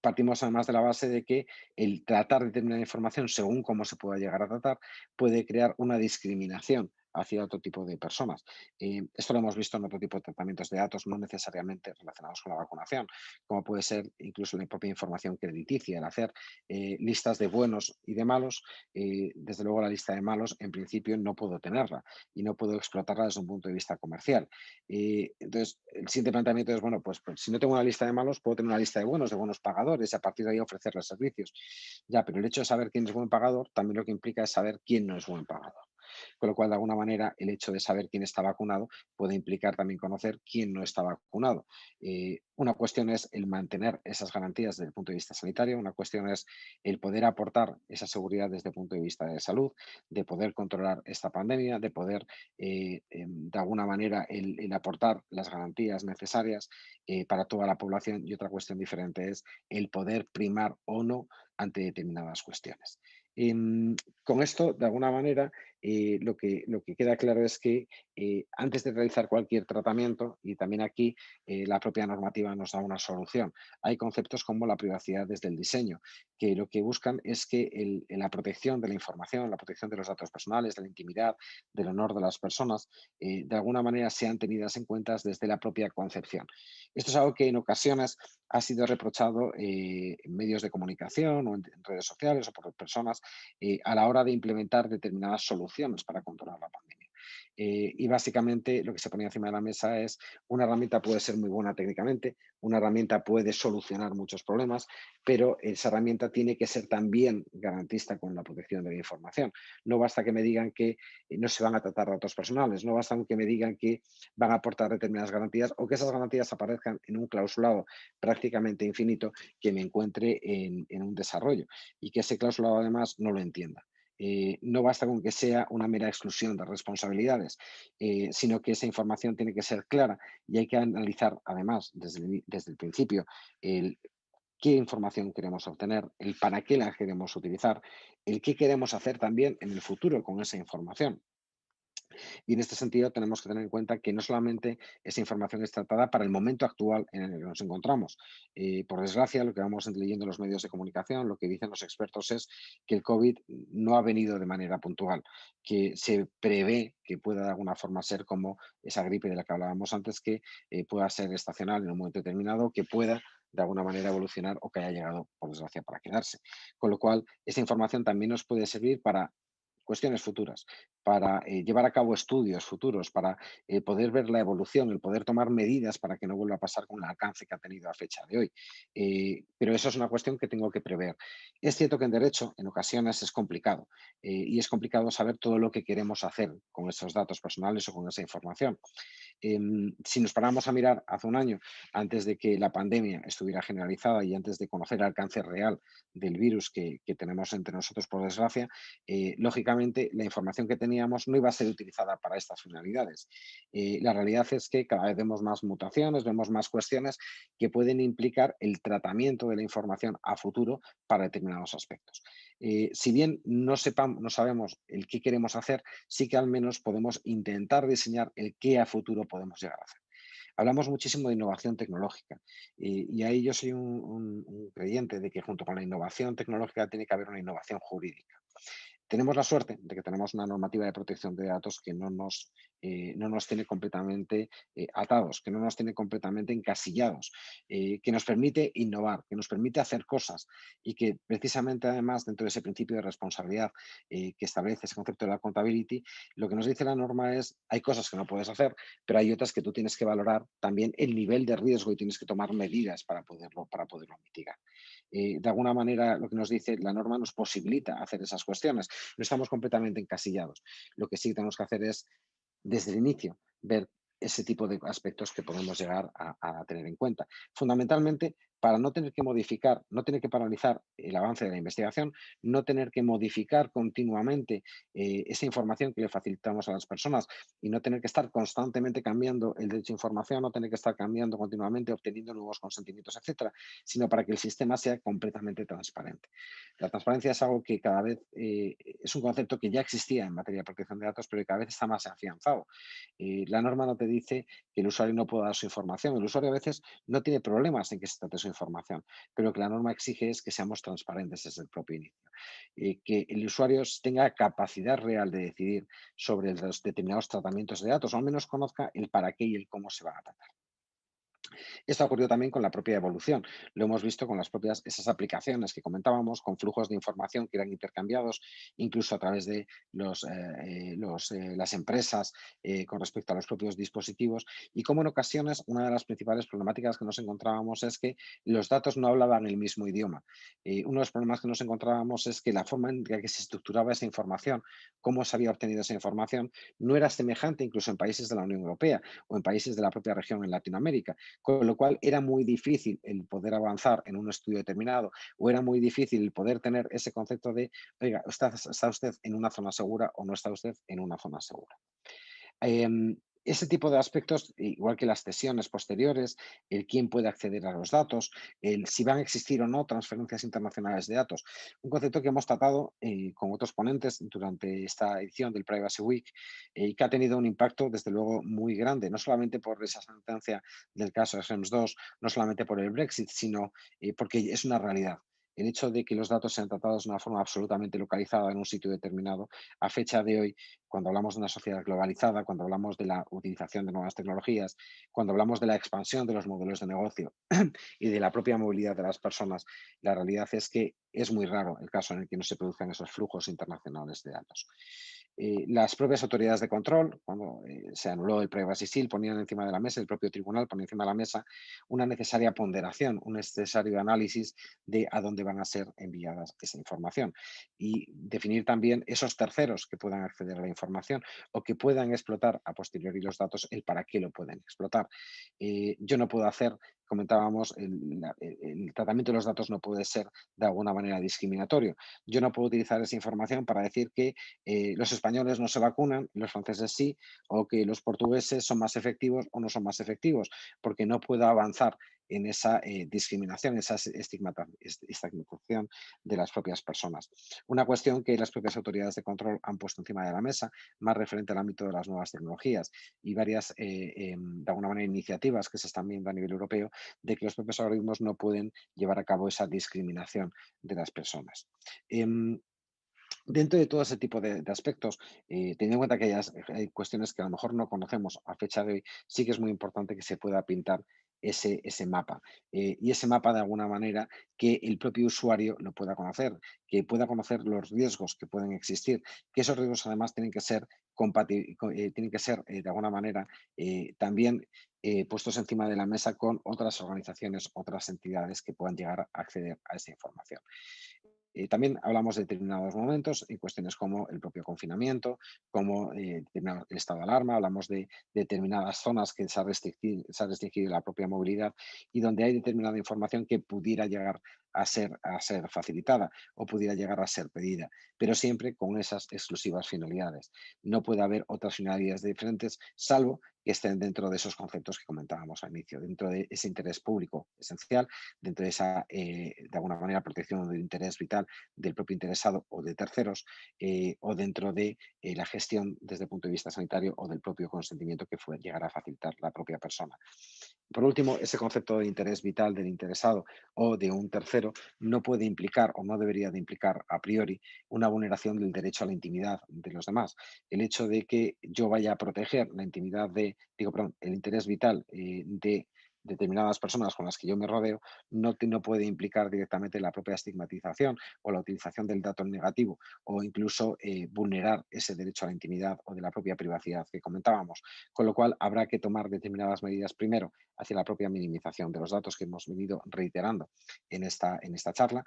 Partimos además de la base de que el tratar determinada información según cómo se pueda llegar a tratar puede crear una discriminación hacia otro tipo de personas. Esto lo hemos visto en otro tipo de tratamientos de datos, no necesariamente relacionados con la vacunación, como puede ser incluso la propia información crediticia, el hacer listas de buenos y de malos. Desde luego la lista de malos en principio no puedo tenerla y no puedo explotarla desde un punto de vista comercial. Entonces, el siguiente planteamiento es, bueno, pues si no tengo una lista de malos, puedo tener una lista de buenos pagadores y a partir de ahí ofrecerles servicios. Ya, pero el hecho de saber quién es buen pagador también lo que implica es saber quién no es buen pagador. Con lo cual, de alguna manera, el hecho de saber quién está vacunado puede implicar también conocer quién no está vacunado. Una cuestión es el mantener esas garantías desde el punto de vista sanitario, una cuestión es el poder aportar esa seguridad desde el punto de vista de salud, de poder controlar esta pandemia, de poder, de alguna manera, el aportar las garantías necesarias para toda la población y otra cuestión diferente es el poder primar o no ante determinadas cuestiones. Con esto, de alguna manera, lo que queda claro es que antes de realizar cualquier tratamiento, y también aquí la propia normativa nos da una solución, hay conceptos como la privacidad desde el diseño, que lo que buscan es que la protección de la información, la protección de los datos personales, de la intimidad, del honor de las personas, de alguna manera sean tenidas en cuenta desde la propia concepción. Esto es algo que en ocasiones ha sido reprochado en medios de comunicación o en redes sociales o por personas a la hora de implementar determinadas soluciones para controlar la pandemia. Y básicamente lo que se ponía encima de la mesa es una herramienta puede ser muy buena técnicamente, una herramienta puede solucionar muchos problemas, pero esa herramienta tiene que ser también garantista con la protección de la información. No basta que me digan que no se van a tratar datos personales, no basta que me digan que van a aportar determinadas garantías o que esas garantías aparezcan en un clausulado prácticamente infinito que me encuentre en un desarrollo y que ese clausulado además no lo entienda. No basta con que sea una mera exclusión de responsabilidades, sino que esa información tiene que ser clara y hay que analizar además desde el principio el qué información queremos obtener, el para qué la queremos utilizar, el qué queremos hacer también en el futuro con esa información. Y en este sentido tenemos que tener en cuenta que no solamente esa información es tratada para el momento actual en el que nos encontramos. Por desgracia, lo que vamos leyendo en los medios de comunicación, lo que dicen los expertos es que el COVID no ha venido de manera puntual, que se prevé que pueda de alguna forma ser como esa gripe de la que hablábamos antes, que pueda ser estacional en un momento determinado, que pueda de alguna manera evolucionar o que haya llegado, por desgracia, para quedarse. Con lo cual, esa información también nos puede servir para cuestiones futuras, para llevar a cabo estudios futuros, para poder ver la evolución, el poder tomar medidas para que no vuelva a pasar con el alcance que ha tenido a fecha de hoy. Pero eso es una cuestión que tengo que prever. Es cierto que en derecho en ocasiones es complicado y es complicado saber todo lo que queremos hacer con esos datos personales o con esa información. Si nos paramos a mirar hace un año, antes de que la pandemia estuviera generalizada y antes de conocer el alcance real del virus que tenemos entre nosotros, por desgracia, lógicamente la información que teníamos no iba a ser utilizada para estas finalidades. La realidad es que cada vez vemos más mutaciones, vemos más cuestiones que pueden implicar el tratamiento de la información a futuro para determinados aspectos. Si bien no sabemos el qué queremos hacer, sí que al menos podemos intentar diseñar el qué a futuro podemos llegar a hacer. Hablamos muchísimo de innovación tecnológica y ahí yo soy un creyente de que junto con la innovación tecnológica tiene que haber una innovación jurídica. Tenemos la suerte de que tenemos una normativa de protección de datos que no nos tiene completamente atados, que no nos tiene completamente encasillados, que nos permite innovar, que nos permite hacer cosas y que precisamente además dentro de ese principio de responsabilidad que establece ese concepto de la accountability, lo que nos dice la norma es hay cosas que no puedes hacer, pero hay otras que tú tienes que valorar también el nivel de riesgo y tienes que tomar medidas para poderlo mitigar. De alguna manera, lo que nos dice la norma nos posibilita hacer esas cuestiones. No estamos completamente encasillados. Lo que sí tenemos que hacer es, desde el inicio, ver ese tipo de aspectos que podemos llegar a tener en cuenta. Fundamentalmente, para no tener que modificar, no tener que paralizar el avance de la investigación, no tener que modificar continuamente esa información que le facilitamos a las personas y no tener que estar constantemente cambiando el derecho a información, no tener que estar cambiando continuamente, obteniendo nuevos consentimientos, etcétera, sino para que el sistema sea completamente transparente. La transparencia es algo que cada vez es un concepto que ya existía en materia de protección de datos, pero que cada vez está más afianzado. La norma no te dice que el usuario no pueda dar su información. El usuario a veces no tiene problemas en que se trate su información, pero lo que la norma exige es que seamos transparentes desde el propio inicio. Que el usuario tenga capacidad real de decidir sobre los determinados tratamientos de datos, o al menos conozca el para qué y el cómo se van a tratar. Esto ha ocurrido también con la propia evolución. Lo hemos visto con las propias esas aplicaciones que comentábamos, con flujos de información que eran intercambiados, incluso a través de las empresas con respecto a los propios dispositivos. Y como en ocasiones una de las principales problemáticas que nos encontrábamos es que los datos no hablaban el mismo idioma. Uno de los problemas que nos encontrábamos es que la forma en la que se estructuraba esa información, cómo se había obtenido esa información, no era semejante incluso en países de la Unión Europea o en países de la propia región en Latinoamérica. Con lo cual era muy difícil el poder avanzar en un estudio determinado o era muy difícil el poder tener ese concepto de, oiga, ¿está usted en una zona segura o no está usted en una zona segura? Ese tipo de aspectos, igual que las cesiones posteriores, el quién puede acceder a los datos, el si van a existir o no transferencias internacionales de datos. Un concepto que hemos tratado con otros ponentes durante esta edición del Privacy Week y que ha tenido un impacto, desde luego, muy grande, no solamente por esa sentencia del caso de Schrems II, no solamente por el Brexit, sino porque es una realidad. El hecho de que los datos sean tratados de una forma absolutamente localizada en un sitio determinado, a fecha de hoy, cuando hablamos de una sociedad globalizada, cuando hablamos de la utilización de nuevas tecnologías, cuando hablamos de la expansión de los modelos de negocio y de la propia movilidad de las personas, la realidad es que es muy raro el caso en el que no se produzcan esos flujos internacionales de datos. Las propias autoridades de control, cuando se anuló el Privacy Shield, ponían encima de la mesa, el propio tribunal ponía encima de la mesa una necesaria ponderación, un necesario análisis de a dónde van a ser enviadas esa información y definir también esos terceros que puedan acceder a la información o que puedan explotar a posteriori los datos, el para qué lo pueden explotar. Yo no puedo hacer, comentábamos, el tratamiento de los datos no puede ser de alguna manera discriminatorio. Yo no puedo utilizar esa información para decir que los españoles no se vacunan, los franceses sí, o que los portugueses son más efectivos o no son más efectivos, porque no puedo avanzar en esa discriminación, esa estigmatización de las propias personas. Una cuestión que las propias autoridades de control han puesto encima de la mesa, más referente al ámbito de las nuevas tecnologías y varias, de alguna manera, iniciativas que se están viendo a nivel europeo, de que los propios algoritmos no pueden llevar a cabo esa discriminación de las personas. Em, Dentro de todo ese tipo de aspectos, teniendo en cuenta que hay cuestiones que a lo mejor no conocemos a fecha de hoy, sí que es muy importante que se pueda pintar ese mapa. Y ese mapa, de alguna manera, que el propio usuario lo pueda conocer, que pueda conocer los riesgos que pueden existir, que esos riesgos además tienen que ser, de alguna manera, también puestos encima de la mesa con otras organizaciones, otras entidades que puedan llegar a acceder a esa información. También hablamos de determinados momentos en cuestiones como el propio confinamiento, como el estado de alarma, hablamos de determinadas zonas que se ha restringido la propia movilidad y donde hay determinada información que pudiera llegar a ser facilitada o pudiera llegar a ser pedida, pero siempre con esas exclusivas finalidades. No puede haber otras finalidades diferentes, salvo que estén dentro de esos conceptos que comentábamos al inicio, dentro de ese interés público esencial, dentro de esa, de alguna manera, protección del interés vital del propio interesado o de terceros, o dentro de la gestión desde el punto de vista sanitario o del propio consentimiento que fue llegar a facilitar la propia persona. Por último, ese concepto de interés vital del interesado o de un tercero no puede implicar o no debería de implicar a priori una vulneración del derecho a la intimidad de los demás. El hecho de que yo vaya a proteger la intimidad perdón, el interés vital de determinadas personas con las que yo me rodeo no puede implicar directamente la propia estigmatización o la utilización del dato negativo o incluso vulnerar ese derecho a la intimidad o de la propia privacidad que comentábamos. Con lo cual habrá que tomar determinadas medidas primero hacia la propia minimización de los datos que hemos venido reiterando en esta charla.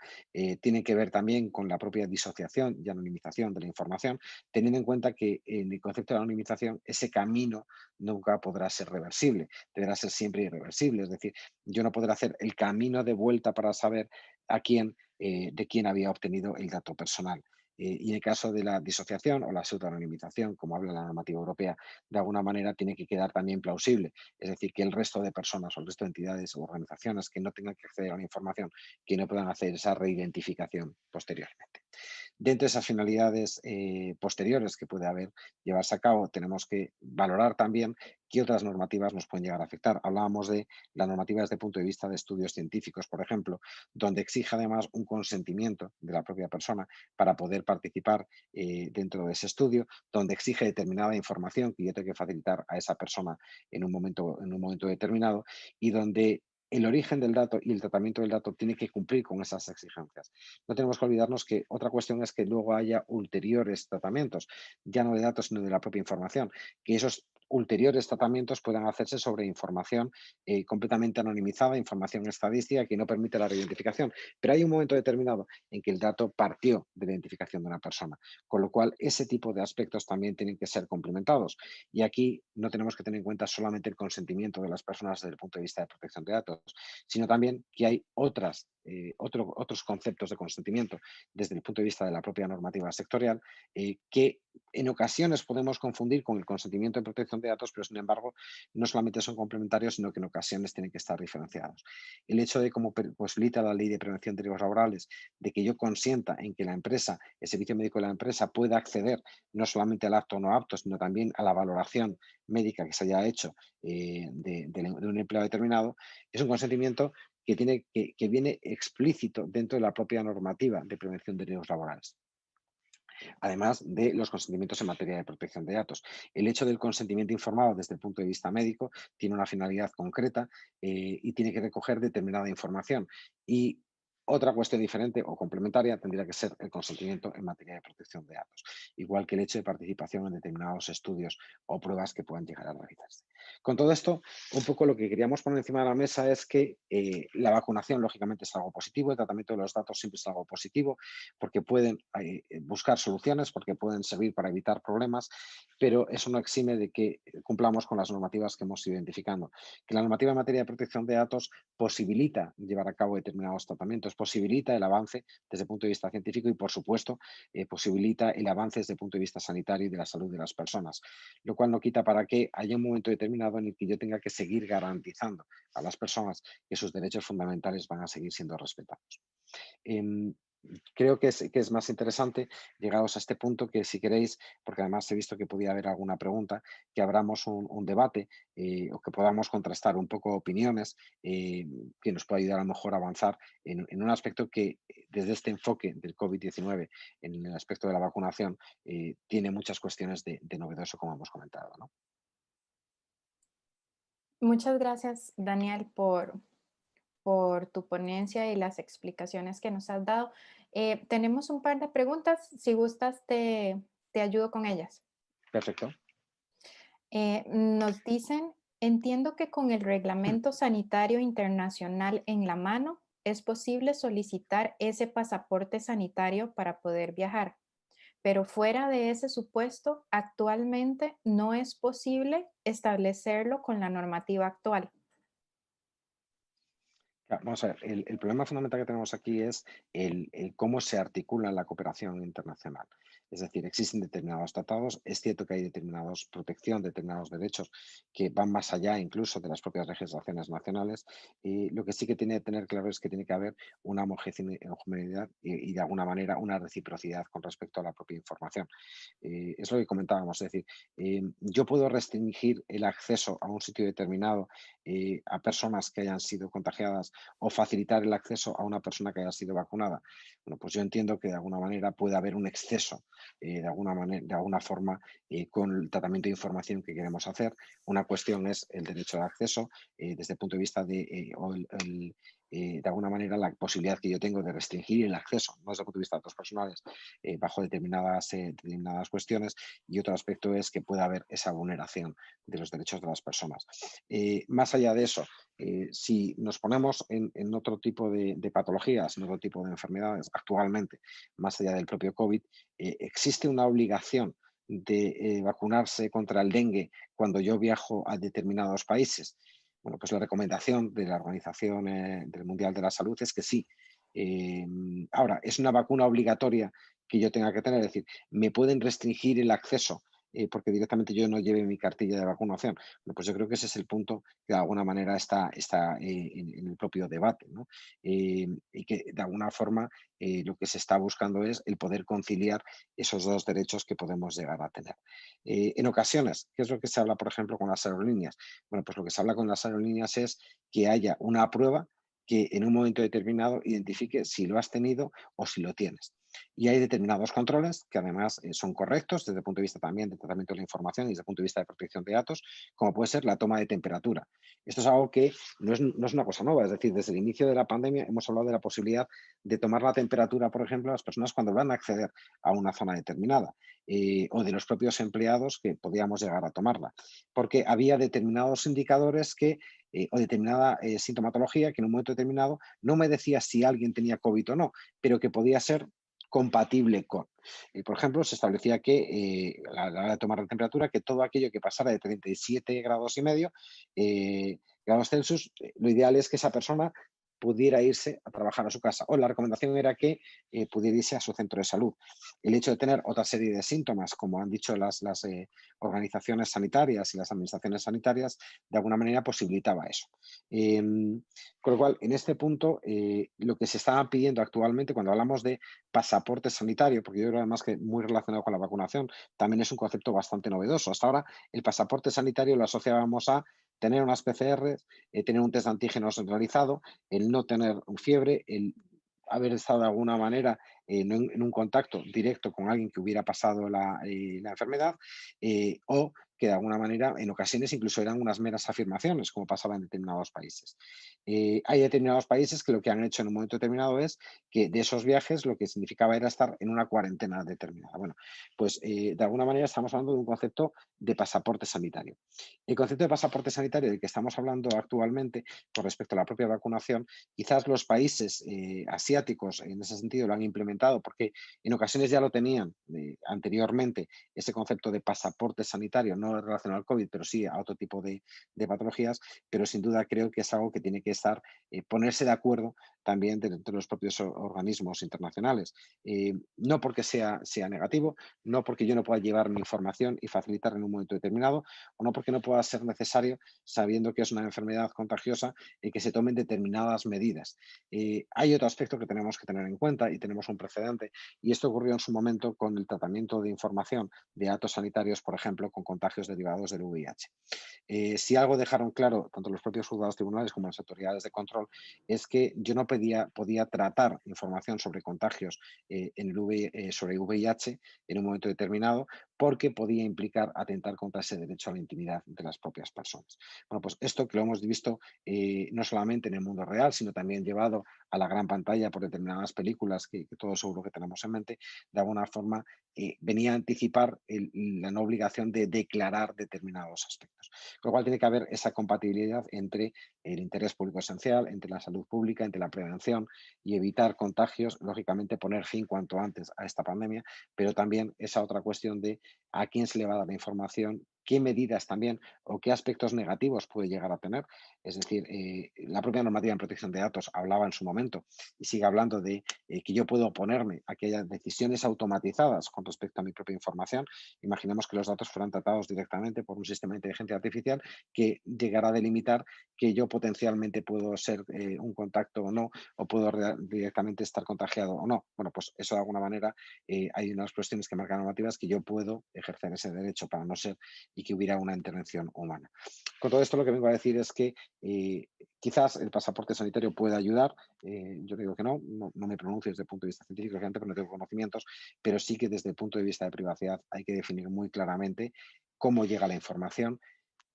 Tiene que ver también con la propia disociación y anonimización de la información, teniendo en cuenta que en el concepto de anonimización ese camino nunca podrá ser reversible, deberá ser siempre irreversible. Es decir, yo no podré hacer el camino de vuelta para saber de quién había obtenido el dato personal. Y en el caso de la disociación o la pseudoanonimización, como habla la normativa europea, de alguna manera tiene que quedar también plausible. Es decir, que el resto de personas o el resto de entidades o organizaciones que no tengan que acceder a la información, que no puedan hacer esa reidentificación posteriormente. Dentro de esas finalidades posteriores que puede haber llevarse a cabo, tenemos que valorar también qué otras normativas nos pueden llegar a afectar. Hablábamos de la normativa desde el punto de vista de estudios científicos, por ejemplo, donde exige además un consentimiento de la propia persona para poder participar dentro de ese estudio, donde exige determinada información que yo tengo que facilitar a esa persona en un momento determinado y donde el origen del dato y el tratamiento del dato tiene que cumplir con esas exigencias. No tenemos que olvidarnos que otra cuestión es que luego haya ulteriores tratamientos, ya no de datos, sino de la propia información, que esos ulteriores tratamientos puedan hacerse sobre información completamente anonimizada, información estadística que no permite la reidentificación. Pero hay un momento determinado en que el dato partió de la identificación de una persona, con lo cual ese tipo de aspectos también tienen que ser complementados. Y aquí no tenemos que tener en cuenta solamente el consentimiento de las personas desde el punto de vista de protección de datos, sino también que hay otros conceptos de consentimiento desde el punto de vista de la propia normativa sectorial que en ocasiones podemos confundir con el consentimiento de protección de datos, pero sin embargo no solamente son complementarios, sino que en ocasiones tienen que estar diferenciados. El hecho de, como posibilita la Ley de Prevención de Riesgos Laborales, de que yo consienta en que la empresa, el servicio médico de la empresa, pueda acceder no solamente al apto o no apto, sino también a la valoración médica que se haya hecho de un empleado determinado, es un consentimiento que viene explícito dentro de la propia normativa de prevención de riesgos laborales, además de los consentimientos en materia de protección de datos. El hecho del consentimiento informado desde el punto de vista médico tiene una finalidad concreta y tiene que recoger determinada información. Y otra cuestión diferente o complementaria tendría que ser el consentimiento en materia de protección de datos, igual que el hecho de participación en determinados estudios o pruebas que puedan llegar a realizarse. Con todo esto, un poco lo que queríamos poner encima de la mesa es que la vacunación, lógicamente, es algo positivo, el tratamiento de los datos siempre es algo positivo, porque pueden buscar soluciones, porque pueden servir para evitar problemas, pero eso no exime de que cumplamos con las normativas que hemos ido identificando. Que la normativa en materia de protección de datos posibilita llevar a cabo determinados tratamientos, posibilita el avance desde el punto de vista científico y, por supuesto, posibilita el avance desde el punto de vista sanitario y de la salud de las personas, lo cual no quita para que haya un momento determinado determinado en el que yo tenga que seguir garantizando a las personas que sus derechos fundamentales van a seguir siendo respetados. Em, Creo que es más interesante, llegados a este punto, que si queréis, porque además he visto que podía haber alguna pregunta, que abramos un debate o que podamos contrastar un poco opiniones que nos pueda ayudar a lo mejor a avanzar en un aspecto que desde este enfoque del COVID-19, en el aspecto de la vacunación, tiene muchas cuestiones de novedoso, como hemos comentado, ¿no? Muchas gracias, Daniel, por tu ponencia y las explicaciones que nos has dado. Tenemos un par de preguntas. Si gustas, te ayudo con ellas. Perfecto. Nos dicen, entiendo que con el Reglamento Sanitario Internacional en la mano es posible solicitar ese pasaporte sanitario para poder viajar, pero fuera de ese supuesto, actualmente no es posible establecerlo con la normativa actual. Vamos a ver, el problema fundamental que tenemos aquí es el cómo se articula la cooperación internacional. Es decir, existen determinados tratados, es cierto que hay determinados protección, determinados derechos que van más allá incluso de las propias legislaciones nacionales. Y lo que sí que tiene que tener claro es que tiene que haber una homogeneidad y de alguna manera una reciprocidad con respecto a la propia información. Es lo que comentábamos, es decir, yo puedo restringir el acceso a un sitio determinado a personas que hayan sido contagiadas o facilitar el acceso a una persona que haya sido vacunada. Bueno, pues yo entiendo que de alguna manera puede haber un exceso, de alguna forma, con el tratamiento de información que queremos hacer. Una cuestión es el derecho de acceso desde el punto de vista de alguna manera, la posibilidad que yo tengo de restringir el acceso, no desde el punto de vista de datos personales, bajo determinadas cuestiones, y otro aspecto es que pueda haber esa vulneración de los derechos de las personas. Más allá de eso, si nos ponemos en otro tipo de patologías, en otro tipo de enfermedades, actualmente, más allá del propio COVID, existe una obligación de vacunarse contra el dengue cuando yo viajo a determinados países. Bueno, pues la recomendación de la Organización del Mundial de la Salud es que sí. Eh, Ahora, ¿es una vacuna obligatoria que yo tenga que tener? Es decir, ¿me pueden restringir el acceso porque directamente yo no lleve mi cartilla de vacunación? Bueno, pues yo creo que ese es el punto que de alguna manera está en el propio debate, ¿no? Y que de alguna forma lo que se está buscando es el poder conciliar esos dos derechos que podemos llegar a tener. En ocasiones, ¿qué es lo que se habla, por ejemplo, con las aerolíneas? Bueno, pues lo que se habla con las aerolíneas es que haya una prueba que en un momento determinado identifique si lo has tenido o si lo tienes. Y hay determinados controles que además son correctos desde el punto de vista también de tratamiento de la información y desde el punto de vista de protección de datos, como puede ser la toma de temperatura. Esto es algo que no es una cosa nueva, es decir, desde el inicio de la pandemia hemos hablado de la posibilidad de tomar la temperatura, por ejemplo, a las personas cuando van a acceder a una zona determinada o de los propios empleados que podíamos llegar a tomarla, porque había determinados indicadores o determinada sintomatología que en un momento determinado no me decía si alguien tenía COVID o no, pero que podía ser compatible con. Por ejemplo, se establecía que a la hora de tomar la temperatura, que todo aquello que pasara de 37 grados y medio grados Celsius, lo ideal es que esa persona pudiera irse a trabajar a su casa. O la recomendación era que pudiera irse a su centro de salud. El hecho de tener otra serie de síntomas, como han dicho las organizaciones sanitarias y las administraciones sanitarias, de alguna manera posibilitaba eso. Con lo cual, en este punto, lo que se estaba pidiendo actualmente, cuando hablamos de pasaporte sanitario, porque yo creo además que muy relacionado con la vacunación, también es un concepto bastante novedoso. Hasta ahora, el pasaporte sanitario lo asociábamos a tener unas PCR, tener un test de antígenos realizado, el no tener fiebre, el haber estado de alguna manera en un contacto directo con alguien que hubiera pasado la enfermedad o que de alguna manera en ocasiones incluso eran unas meras afirmaciones, como pasaba en determinados países. Hay determinados países que lo que han hecho en un momento determinado es que de esos viajes lo que significaba era estar en una cuarentena determinada. Bueno, pues de alguna manera estamos hablando de un concepto de pasaporte sanitario. El concepto de pasaporte sanitario del que estamos hablando actualmente con respecto a la propia vacunación, quizás los países asiáticos en ese sentido lo han implementado porque en ocasiones ya lo tenían anteriormente ese concepto de pasaporte sanitario no no relacionado al COVID, pero sí a otro tipo de patologías, pero sin duda creo que es algo que tiene que estar, ponerse de acuerdo también dentro de los propios organismos internacionales. No porque sea negativo, no porque yo no pueda llevar mi información y facilitar en un momento determinado, o no porque no pueda ser necesario, sabiendo que es una enfermedad contagiosa, y que se tomen determinadas medidas. Hay otro aspecto que tenemos que tener en cuenta y tenemos un precedente, y esto ocurrió en su momento con el tratamiento de información de datos sanitarios, por ejemplo, con contagios derivados del VIH. Si algo dejaron claro tanto los propios juzgados tribunales como las autoridades de control, es que yo no podía tratar información sobre contagios sobre VIH en un momento determinado, porque podía implicar atentar contra ese derecho a la intimidad de las propias personas. Bueno, pues esto que lo hemos visto no solamente en el mundo real, sino también llevado a la gran pantalla por determinadas películas que todos seguro que tenemos en mente, de alguna forma venía a anticipar la no obligación de declarar determinados aspectos. Con lo cual tiene que haber esa compatibilidad entre el interés público esencial, entre la salud pública, entre la prevención y evitar contagios, lógicamente poner fin cuanto antes a esta pandemia, pero también esa otra cuestión de a quién se le va a dar la información, qué medidas también o qué aspectos negativos puede llegar a tener. Es decir, la propia normativa en protección de datos hablaba en su momento y sigue hablando de que yo puedo oponerme a que haya decisiones automatizadas con respecto a mi propia información. Imaginemos que los datos fueran tratados directamente por un sistema de inteligencia artificial que llegará a delimitar que yo potencialmente puedo ser un contacto o no, o puedo directamente estar contagiado o no. Bueno, pues eso de alguna manera hay unas cuestiones que marcan normativas que yo puedo ejercer ese derecho para no ser y que hubiera una intervención humana. Con todo esto lo que vengo a decir es que quizás el pasaporte sanitario pueda ayudar, yo digo que no me pronuncio desde el punto de vista científico, obviamente, porque no tengo conocimientos, pero sí que desde el punto de vista de privacidad hay que definir muy claramente cómo llega la información,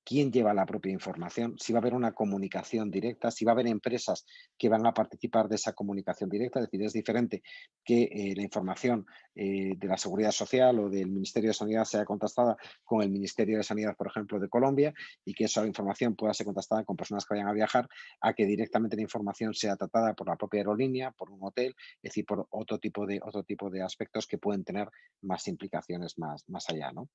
quién lleva la propia información, si va a haber una comunicación directa, si va a haber empresas que van a participar de esa comunicación directa. Es decir, es diferente que la información de la Seguridad Social o del Ministerio de Sanidad sea contrastada con el Ministerio de Sanidad, por ejemplo, de Colombia, y que esa información pueda ser contrastada con personas que vayan a viajar, a que directamente la información sea tratada por la propia aerolínea, por un hotel, es decir, por otro tipo de aspectos que pueden tener más implicaciones más allá, ¿no?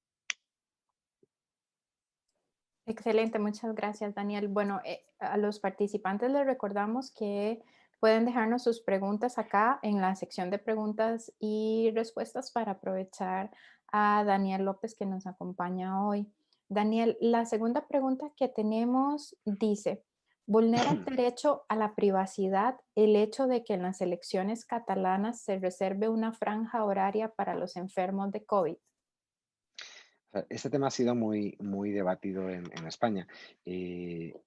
Excelente, muchas gracias, Daniel. Bueno, a los participantes les recordamos que pueden dejarnos sus preguntas acá en la sección de preguntas y respuestas para aprovechar a Daniel López que nos acompaña hoy. Daniel, la segunda pregunta que tenemos dice, ¿vulnera el derecho a la privacidad el hecho de que en las elecciones catalanas se reserve una franja horaria para los enfermos de COVID? Este tema ha sido muy debatido en España,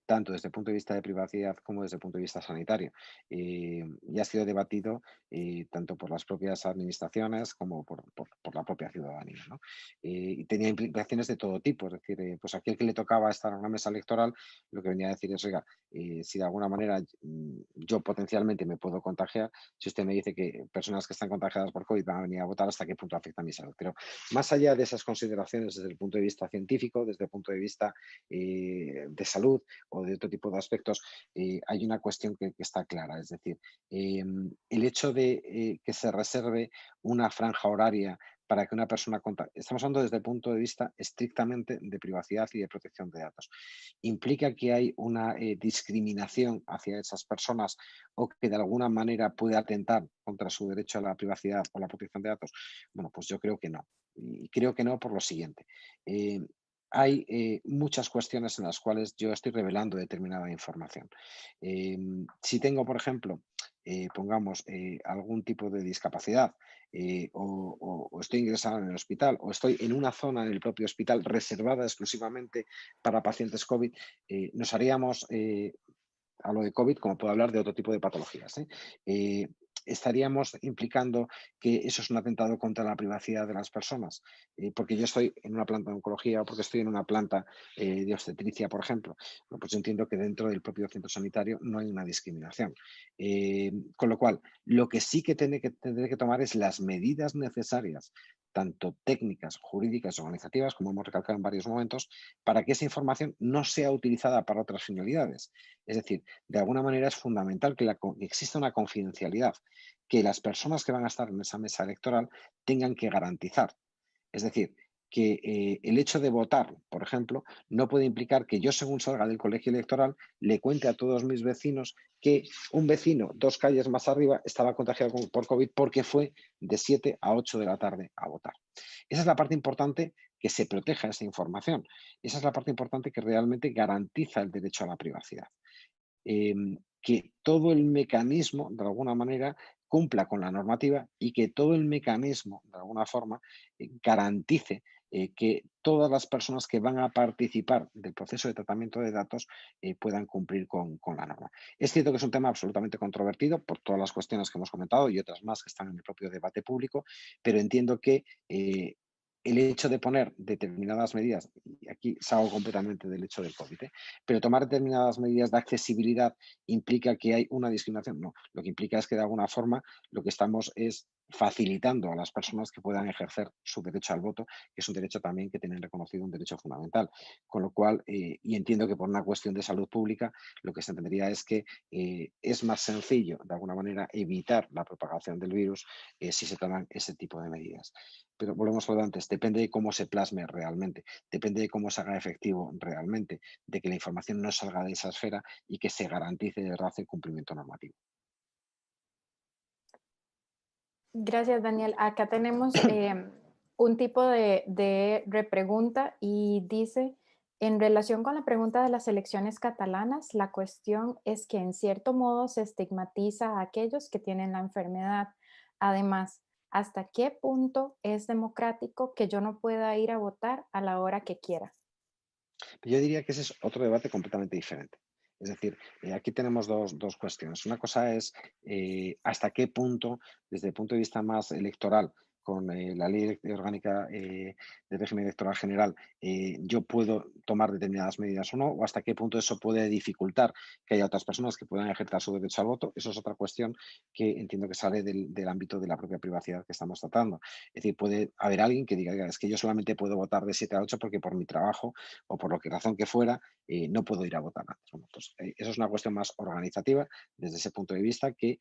tanto desde el punto de vista de privacidad como desde el punto de vista sanitario. Y ha sido debatido tanto por las propias administraciones como por la propia ciudadanía, ¿no? Y tenía implicaciones de todo tipo, es decir, pues aquel que le tocaba estar en una mesa electoral, lo que venía a decir es, oiga, si de alguna manera yo potencialmente me puedo contagiar, si usted me dice que personas que están contagiadas por COVID van a venir a votar, ¿hasta qué punto afecta a mi salud? Pero más allá de esas consideraciones desde el punto de vista científico, desde el punto de vista de salud o de otro tipo de aspectos, hay una cuestión que está clara. Es decir, el hecho de que se reserve una franja horaria para que una persona estamos hablando desde el punto de vista estrictamente de privacidad y de protección de datos. ¿Implica que hay una discriminación hacia esas personas o que de alguna manera puede atentar contra su derecho a la privacidad o la protección de datos? Bueno, pues yo creo que no. Y creo que no por lo siguiente. Eh, hay muchas cuestiones en las cuales yo estoy revelando determinada información. Si tengo, por ejemplo, pongamos algún tipo de discapacidad o estoy ingresado en el hospital o estoy en una zona en el propio hospital reservada exclusivamente para pacientes COVID, nos haríamos a lo de COVID, como puedo hablar de otro tipo de patologías. Estaríamos implicando que eso es un atentado contra la privacidad de las personas, porque yo estoy en una planta de oncología o porque estoy en una planta de obstetricia, por ejemplo. Bueno, pues yo entiendo que dentro del propio centro sanitario no hay una discriminación. Con lo cual, lo que sí que tendré que tomar es las medidas necesarias, tanto técnicas, jurídicas, organizativas, como hemos recalcado en varios momentos, para que esa información no sea utilizada para otras finalidades. Es decir, de alguna manera es fundamental que exista una confidencialidad que las personas que van a estar en esa mesa electoral tengan que garantizar. Es decir, que el hecho de votar, por ejemplo, no puede implicar que yo, según salga del colegio electoral, le cuente a todos mis vecinos que un vecino 2 calles más arriba estaba contagiado por COVID porque fue de 7 a 8 de la tarde a votar. Esa es la parte importante, que se proteja esa información. Esa es la parte importante que realmente garantiza el derecho a la privacidad. Que todo el mecanismo, de alguna manera, cumpla con la normativa y que todo el mecanismo, de alguna forma, garantice que todas las personas que van a participar del proceso de tratamiento de datos puedan cumplir con la norma. Es cierto que es un tema absolutamente controvertido por todas las cuestiones que hemos comentado y otras más que están en el propio debate público, pero entiendo que el hecho de poner determinadas medidas, y aquí salgo completamente del hecho del COVID, pero tomar determinadas medidas de accesibilidad implica que hay una discriminación. No, lo que implica es que de alguna forma lo que estamos es facilitando a las personas que puedan ejercer su derecho al voto, que es un derecho también que tienen reconocido un derecho fundamental. Con lo cual, y entiendo que por una cuestión de salud pública, lo que se entendería es que es más sencillo, de alguna manera, evitar la propagación del virus si se toman ese tipo de medidas. Pero volvemos a lo de antes, depende de cómo se plasme realmente, depende de cómo se haga efectivo realmente, de que la información no salga de esa esfera y que se garantice de verdad el cumplimiento normativo. Gracias, Daniel. Acá tenemos un tipo de repregunta y dice, en relación con la pregunta de las elecciones catalanas, la cuestión es que en cierto modo se estigmatiza a aquellos que tienen la enfermedad. Además, ¿hasta qué punto es democrático que yo no pueda ir a votar a la hora que quiera? Yo diría que ese es otro debate completamente diferente. Es decir, aquí tenemos dos cuestiones. Una cosa es hasta qué punto, desde el punto de vista más electoral, con la ley orgánica de régimen electoral general, yo puedo tomar determinadas medidas o no, o hasta qué punto eso puede dificultar que haya otras personas que puedan ejercer su derecho al voto. Eso es otra cuestión que entiendo que sale del ámbito de la propia privacidad que estamos tratando. Es decir, puede haber alguien que diga: "Oiga, es que yo solamente puedo votar de 7 a 8 porque por mi trabajo o por lo que razón que fuera, no puedo ir a votar antes". Bueno, pues, eso es una cuestión más organizativa desde ese punto de vista que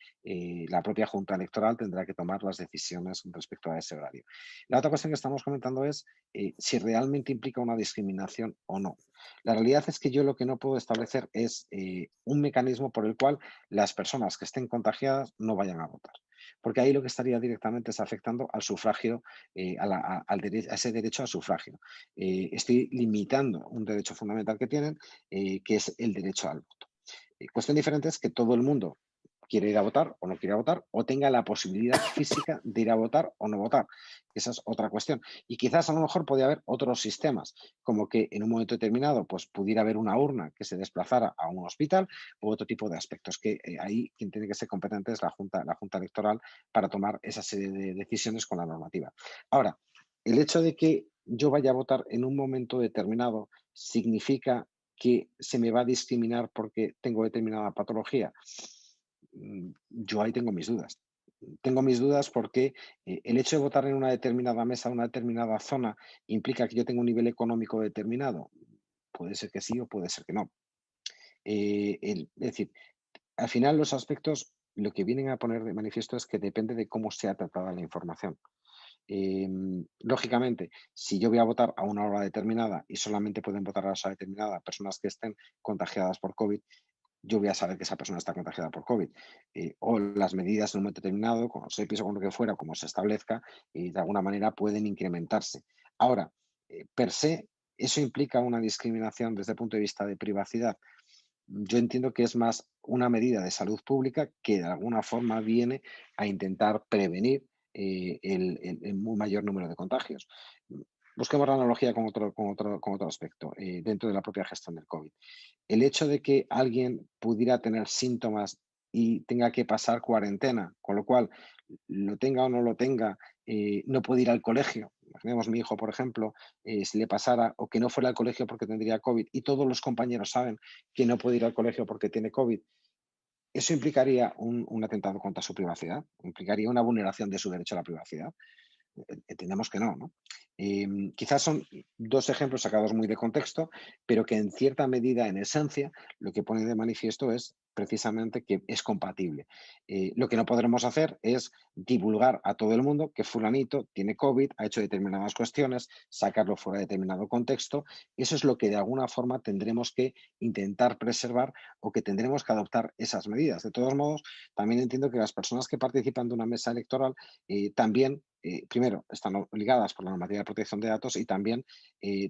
la propia Junta Electoral tendrá que tomar las decisiones respecto a ese horario. La otra cuestión que estamos comentando es si realmente implica una discriminación o no. La realidad es que yo lo que no puedo establecer es un mecanismo por el cual las personas que estén contagiadas no vayan a votar, porque ahí lo que estaría directamente es afectando al sufragio, a ese derecho al sufragio. Estoy limitando un derecho fundamental que tienen, que es el derecho al voto. Cuestión diferente es que todo el mundo quiere ir a votar o no quiere ir a votar, o tenga la posibilidad física de ir a votar o no votar. Esa es otra cuestión. Y quizás a lo mejor podría haber otros sistemas, como que en un momento determinado pues, pudiera haber una urna que se desplazara a un hospital u otro tipo de aspectos, que ahí quien tiene que ser competente es la Junta Electoral para tomar esa serie de decisiones con la normativa. Ahora, el hecho de que yo vaya a votar en un momento determinado significa que se me va a discriminar porque tengo determinada patología. Yo ahí tengo mis dudas. Tengo mis dudas porque el hecho de votar en una determinada mesa, una determinada zona, implica que yo tengo un nivel económico determinado. Puede ser que sí o puede ser que no. Es decir, al final los aspectos lo que vienen a poner de manifiesto es que depende de cómo sea tratada la información. Lógicamente, si yo voy a votar a una hora determinada y solamente pueden votar a esa determinada personas que estén contagiadas por COVID, yo voy a saber que esa persona está contagiada por COVID. O las medidas en un momento determinado, con se pienso con lo que fuera, como se establezca, y de alguna manera pueden incrementarse. Ahora, per se, ¿eso implica una discriminación desde el punto de vista de privacidad? Yo entiendo que es más una medida de salud pública que de alguna forma viene a intentar prevenir el muy mayor número de contagios. Busquemos la analogía con otro aspecto dentro de la propia gestión del COVID. El hecho de que alguien pudiera tener síntomas y tenga que pasar cuarentena, con lo cual lo tenga o no lo tenga, no puede ir al colegio. Imaginemos mi hijo, por ejemplo, si le pasara o que no fuera al colegio porque tendría COVID y todos los compañeros saben que no puede ir al colegio porque tiene COVID. ¿Eso implicaría un atentado contra su privacidad? ¿Implicaría una vulneración de su derecho a la privacidad? Entendemos que no, ¿no? Quizás son dos ejemplos sacados muy de contexto, pero que en cierta medida, en esencia, lo que pone de manifiesto es precisamente que es compatible. Lo que no podremos hacer es divulgar a todo el mundo que fulanito tiene COVID, ha hecho determinadas cuestiones, sacarlo fuera de determinado contexto. Eso es lo que de alguna forma tendremos que intentar preservar o que tendremos que adoptar esas medidas. De todos modos, también entiendo que las personas que participan de una mesa electoral también, primero, están obligadas por la normativa de protección de datos y también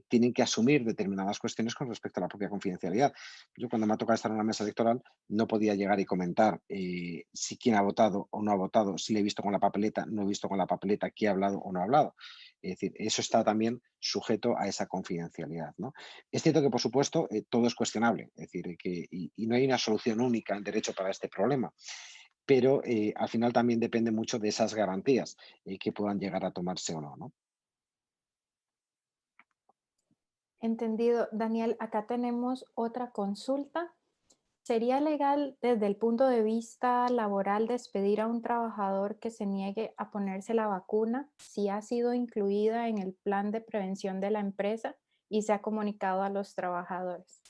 tienen que asumir determinadas cuestiones con respecto a la propia confidencialidad. Yo cuando me ha tocado estar en una mesa electoral no podía llegar y comentar si quién ha votado o no ha votado, si le he visto con la papeleta, no he visto con la papeleta, quién ha hablado o no ha hablado. Es decir, eso está también sujeto a esa confidencialidad, ¿no? Es cierto que, por supuesto, todo es cuestionable, es decir, y no hay una solución única en derecho para este problema, pero al final también depende mucho de esas garantías que puedan llegar a tomarse o no, ¿no? Entendido. Daniel, acá tenemos otra consulta. ¿Sería legal desde el punto de vista laboral despedir a un trabajador que se niegue a ponerse la vacuna si ha sido incluida en el plan de prevención de la empresa y se ha comunicado a los trabajadores?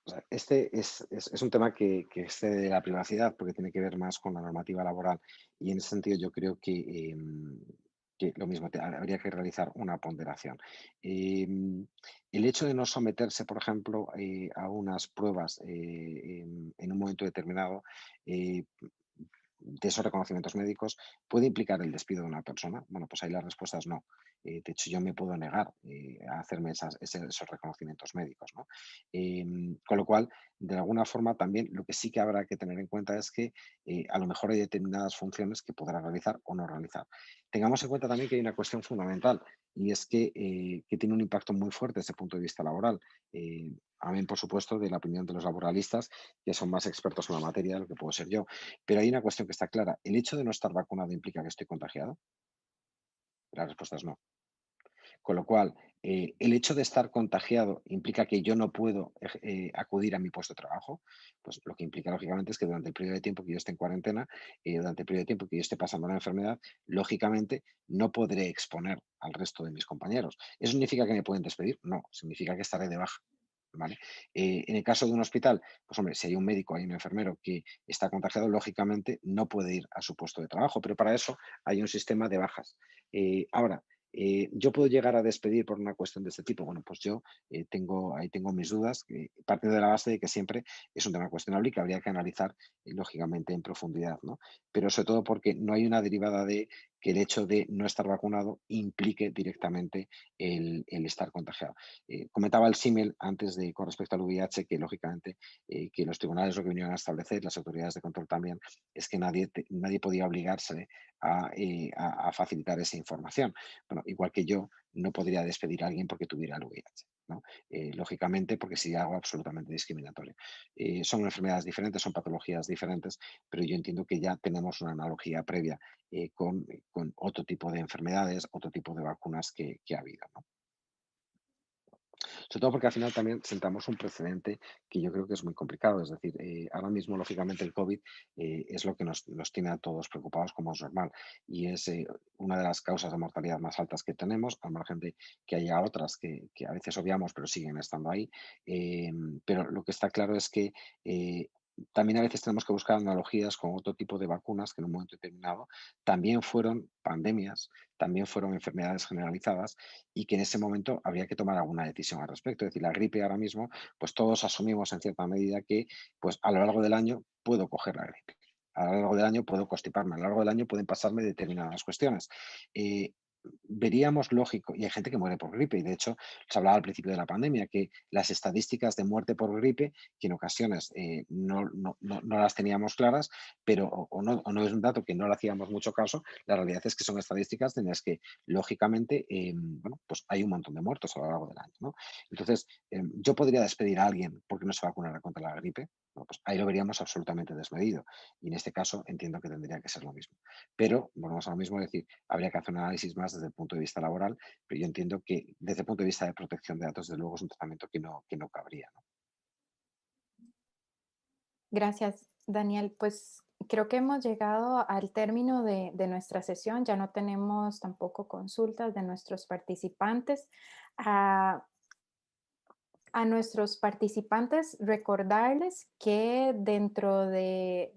O sea, este es un tema que excede de la privacidad porque tiene que ver más con la normativa laboral y en ese sentido yo creo que lo mismo, habría que realizar una ponderación. El hecho de no someterse, por ejemplo, a unas pruebas en un momento determinado, eh, de esos reconocimientos médicos, ¿puede implicar el despido de una persona? Bueno, pues ahí la respuesta es no. De hecho, yo me puedo negar a hacerme esos reconocimientos médicos, ¿no? Con lo cual, de alguna forma, también lo que sí que habrá que tener en cuenta es que a lo mejor hay determinadas funciones que podrá realizar o no realizar. Tengamos en cuenta también que hay una cuestión fundamental y es que tiene un impacto muy fuerte desde el punto de vista laboral. Amén, por supuesto, de la opinión de los laboralistas, que son más expertos en la materia de lo que puedo ser yo. Pero hay una cuestión que está clara. ¿El hecho de no estar vacunado implica que estoy contagiado? La respuesta es no. Con lo cual, el hecho de estar contagiado implica que yo no puedo acudir a mi puesto de trabajo, pues lo que implica lógicamente es que durante el periodo de tiempo que yo esté en cuarentena, durante el periodo de tiempo que yo esté pasando la enfermedad, lógicamente no podré exponer al resto de mis compañeros. ¿Eso significa que me pueden despedir? No, significa que estaré de baja. ¿Vale? En el caso de un hospital, pues hombre, si hay un médico, hay un enfermero que está contagiado, lógicamente no puede ir a su puesto de trabajo, pero para eso hay un sistema de bajas. Ahora, ¿yo puedo llegar a despedir por una cuestión de este tipo? Bueno, pues yo ahí tengo mis dudas, partiendo de la base de que siempre es un tema cuestionable y que habría que analizar, lógicamente, en profundidad, ¿no? Pero sobre todo porque no hay una derivada de que el hecho de no estar vacunado implique directamente el estar contagiado. Comentaba el símil antes de con respecto al VIH que lógicamente que los tribunales lo que vinieron a establecer, las autoridades de control también, es que nadie podía obligarse a facilitar esa información. Bueno, igual que yo no podría despedir a alguien porque tuviera el VIH. ¿No? Lógicamente, porque sería algo absolutamente discriminatorio. Son enfermedades diferentes, son patologías diferentes, pero yo entiendo que ya tenemos una analogía previa con otro tipo de enfermedades, otro tipo de vacunas que ha habido. ¿No? Sobre todo porque al final también sentamos un precedente que yo creo que es muy complicado. Es decir, ahora mismo, lógicamente, el COVID es lo que nos tiene a todos preocupados, como es normal, y es una de las causas de mortalidad más altas que tenemos, al margen de que haya otras que a veces obviamos, pero siguen estando ahí. Pero lo que está claro es que también a veces tenemos que buscar analogías con otro tipo de vacunas que en un momento determinado también fueron pandemias, también fueron enfermedades generalizadas y que en ese momento habría que tomar alguna decisión al respecto. Es decir, la gripe ahora mismo, pues todos asumimos en cierta medida que pues a lo largo del año puedo coger la gripe. A lo largo del año puedo constiparme, a lo largo del año pueden pasarme determinadas cuestiones. Eh, Veríamos lógico, y hay gente que muere por gripe, y de hecho se hablaba al principio de la pandemia, que las estadísticas de muerte por gripe, que en ocasiones no las teníamos claras, pero o no es un dato que no le hacíamos mucho caso, la realidad es que son estadísticas en las que lógicamente, bueno, pues hay un montón de muertos a lo largo del año, ¿no? Entonces, yo podría despedir a alguien porque no se vacunara contra la gripe, bueno, pues ahí lo veríamos absolutamente desmedido. Y en este caso entiendo que tendría que ser lo mismo. Pero, volvemos a lo mismo, es decir, habría que hacer un análisis más desde el punto de vista laboral, pero yo entiendo que desde el punto de vista de protección de datos, desde luego es un tratamiento que no cabría, ¿no? Gracias, Daniel. Pues creo que hemos llegado al término de nuestra sesión. Ya no tenemos tampoco consultas de nuestros participantes. Ah, A nuestros participantes recordarles que dentro de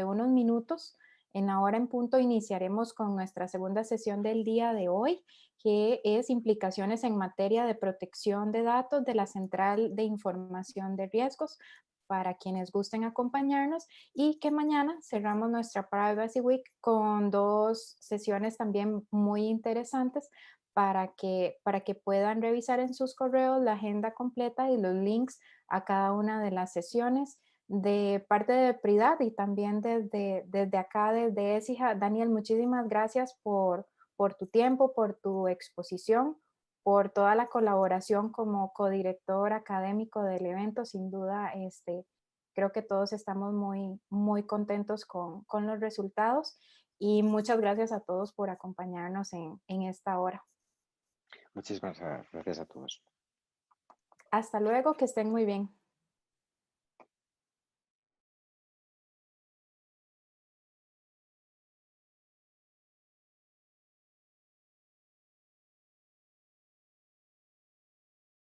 unos minutos, en la hora en punto, iniciaremos con nuestra segunda sesión del día de hoy, que es implicaciones en materia de protección de datos de la Central de Información de Riesgos, para quienes gusten acompañarnos, y que mañana cerramos nuestra Privacy Week con dos sesiones también muy interesantes para que puedan revisar en sus correos la agenda completa y los links a cada una de las sesiones de parte de Pridad y también desde acá, desde ESIJA. Daniel, muchísimas gracias por tu tiempo, por tu exposición, por toda la colaboración como codirector académico del evento. Sin duda, creo que todos estamos muy, muy contentos con los resultados y muchas gracias a todos por acompañarnos en esta hora. Muchísimas gracias a todos. Hasta luego, que estén muy bien.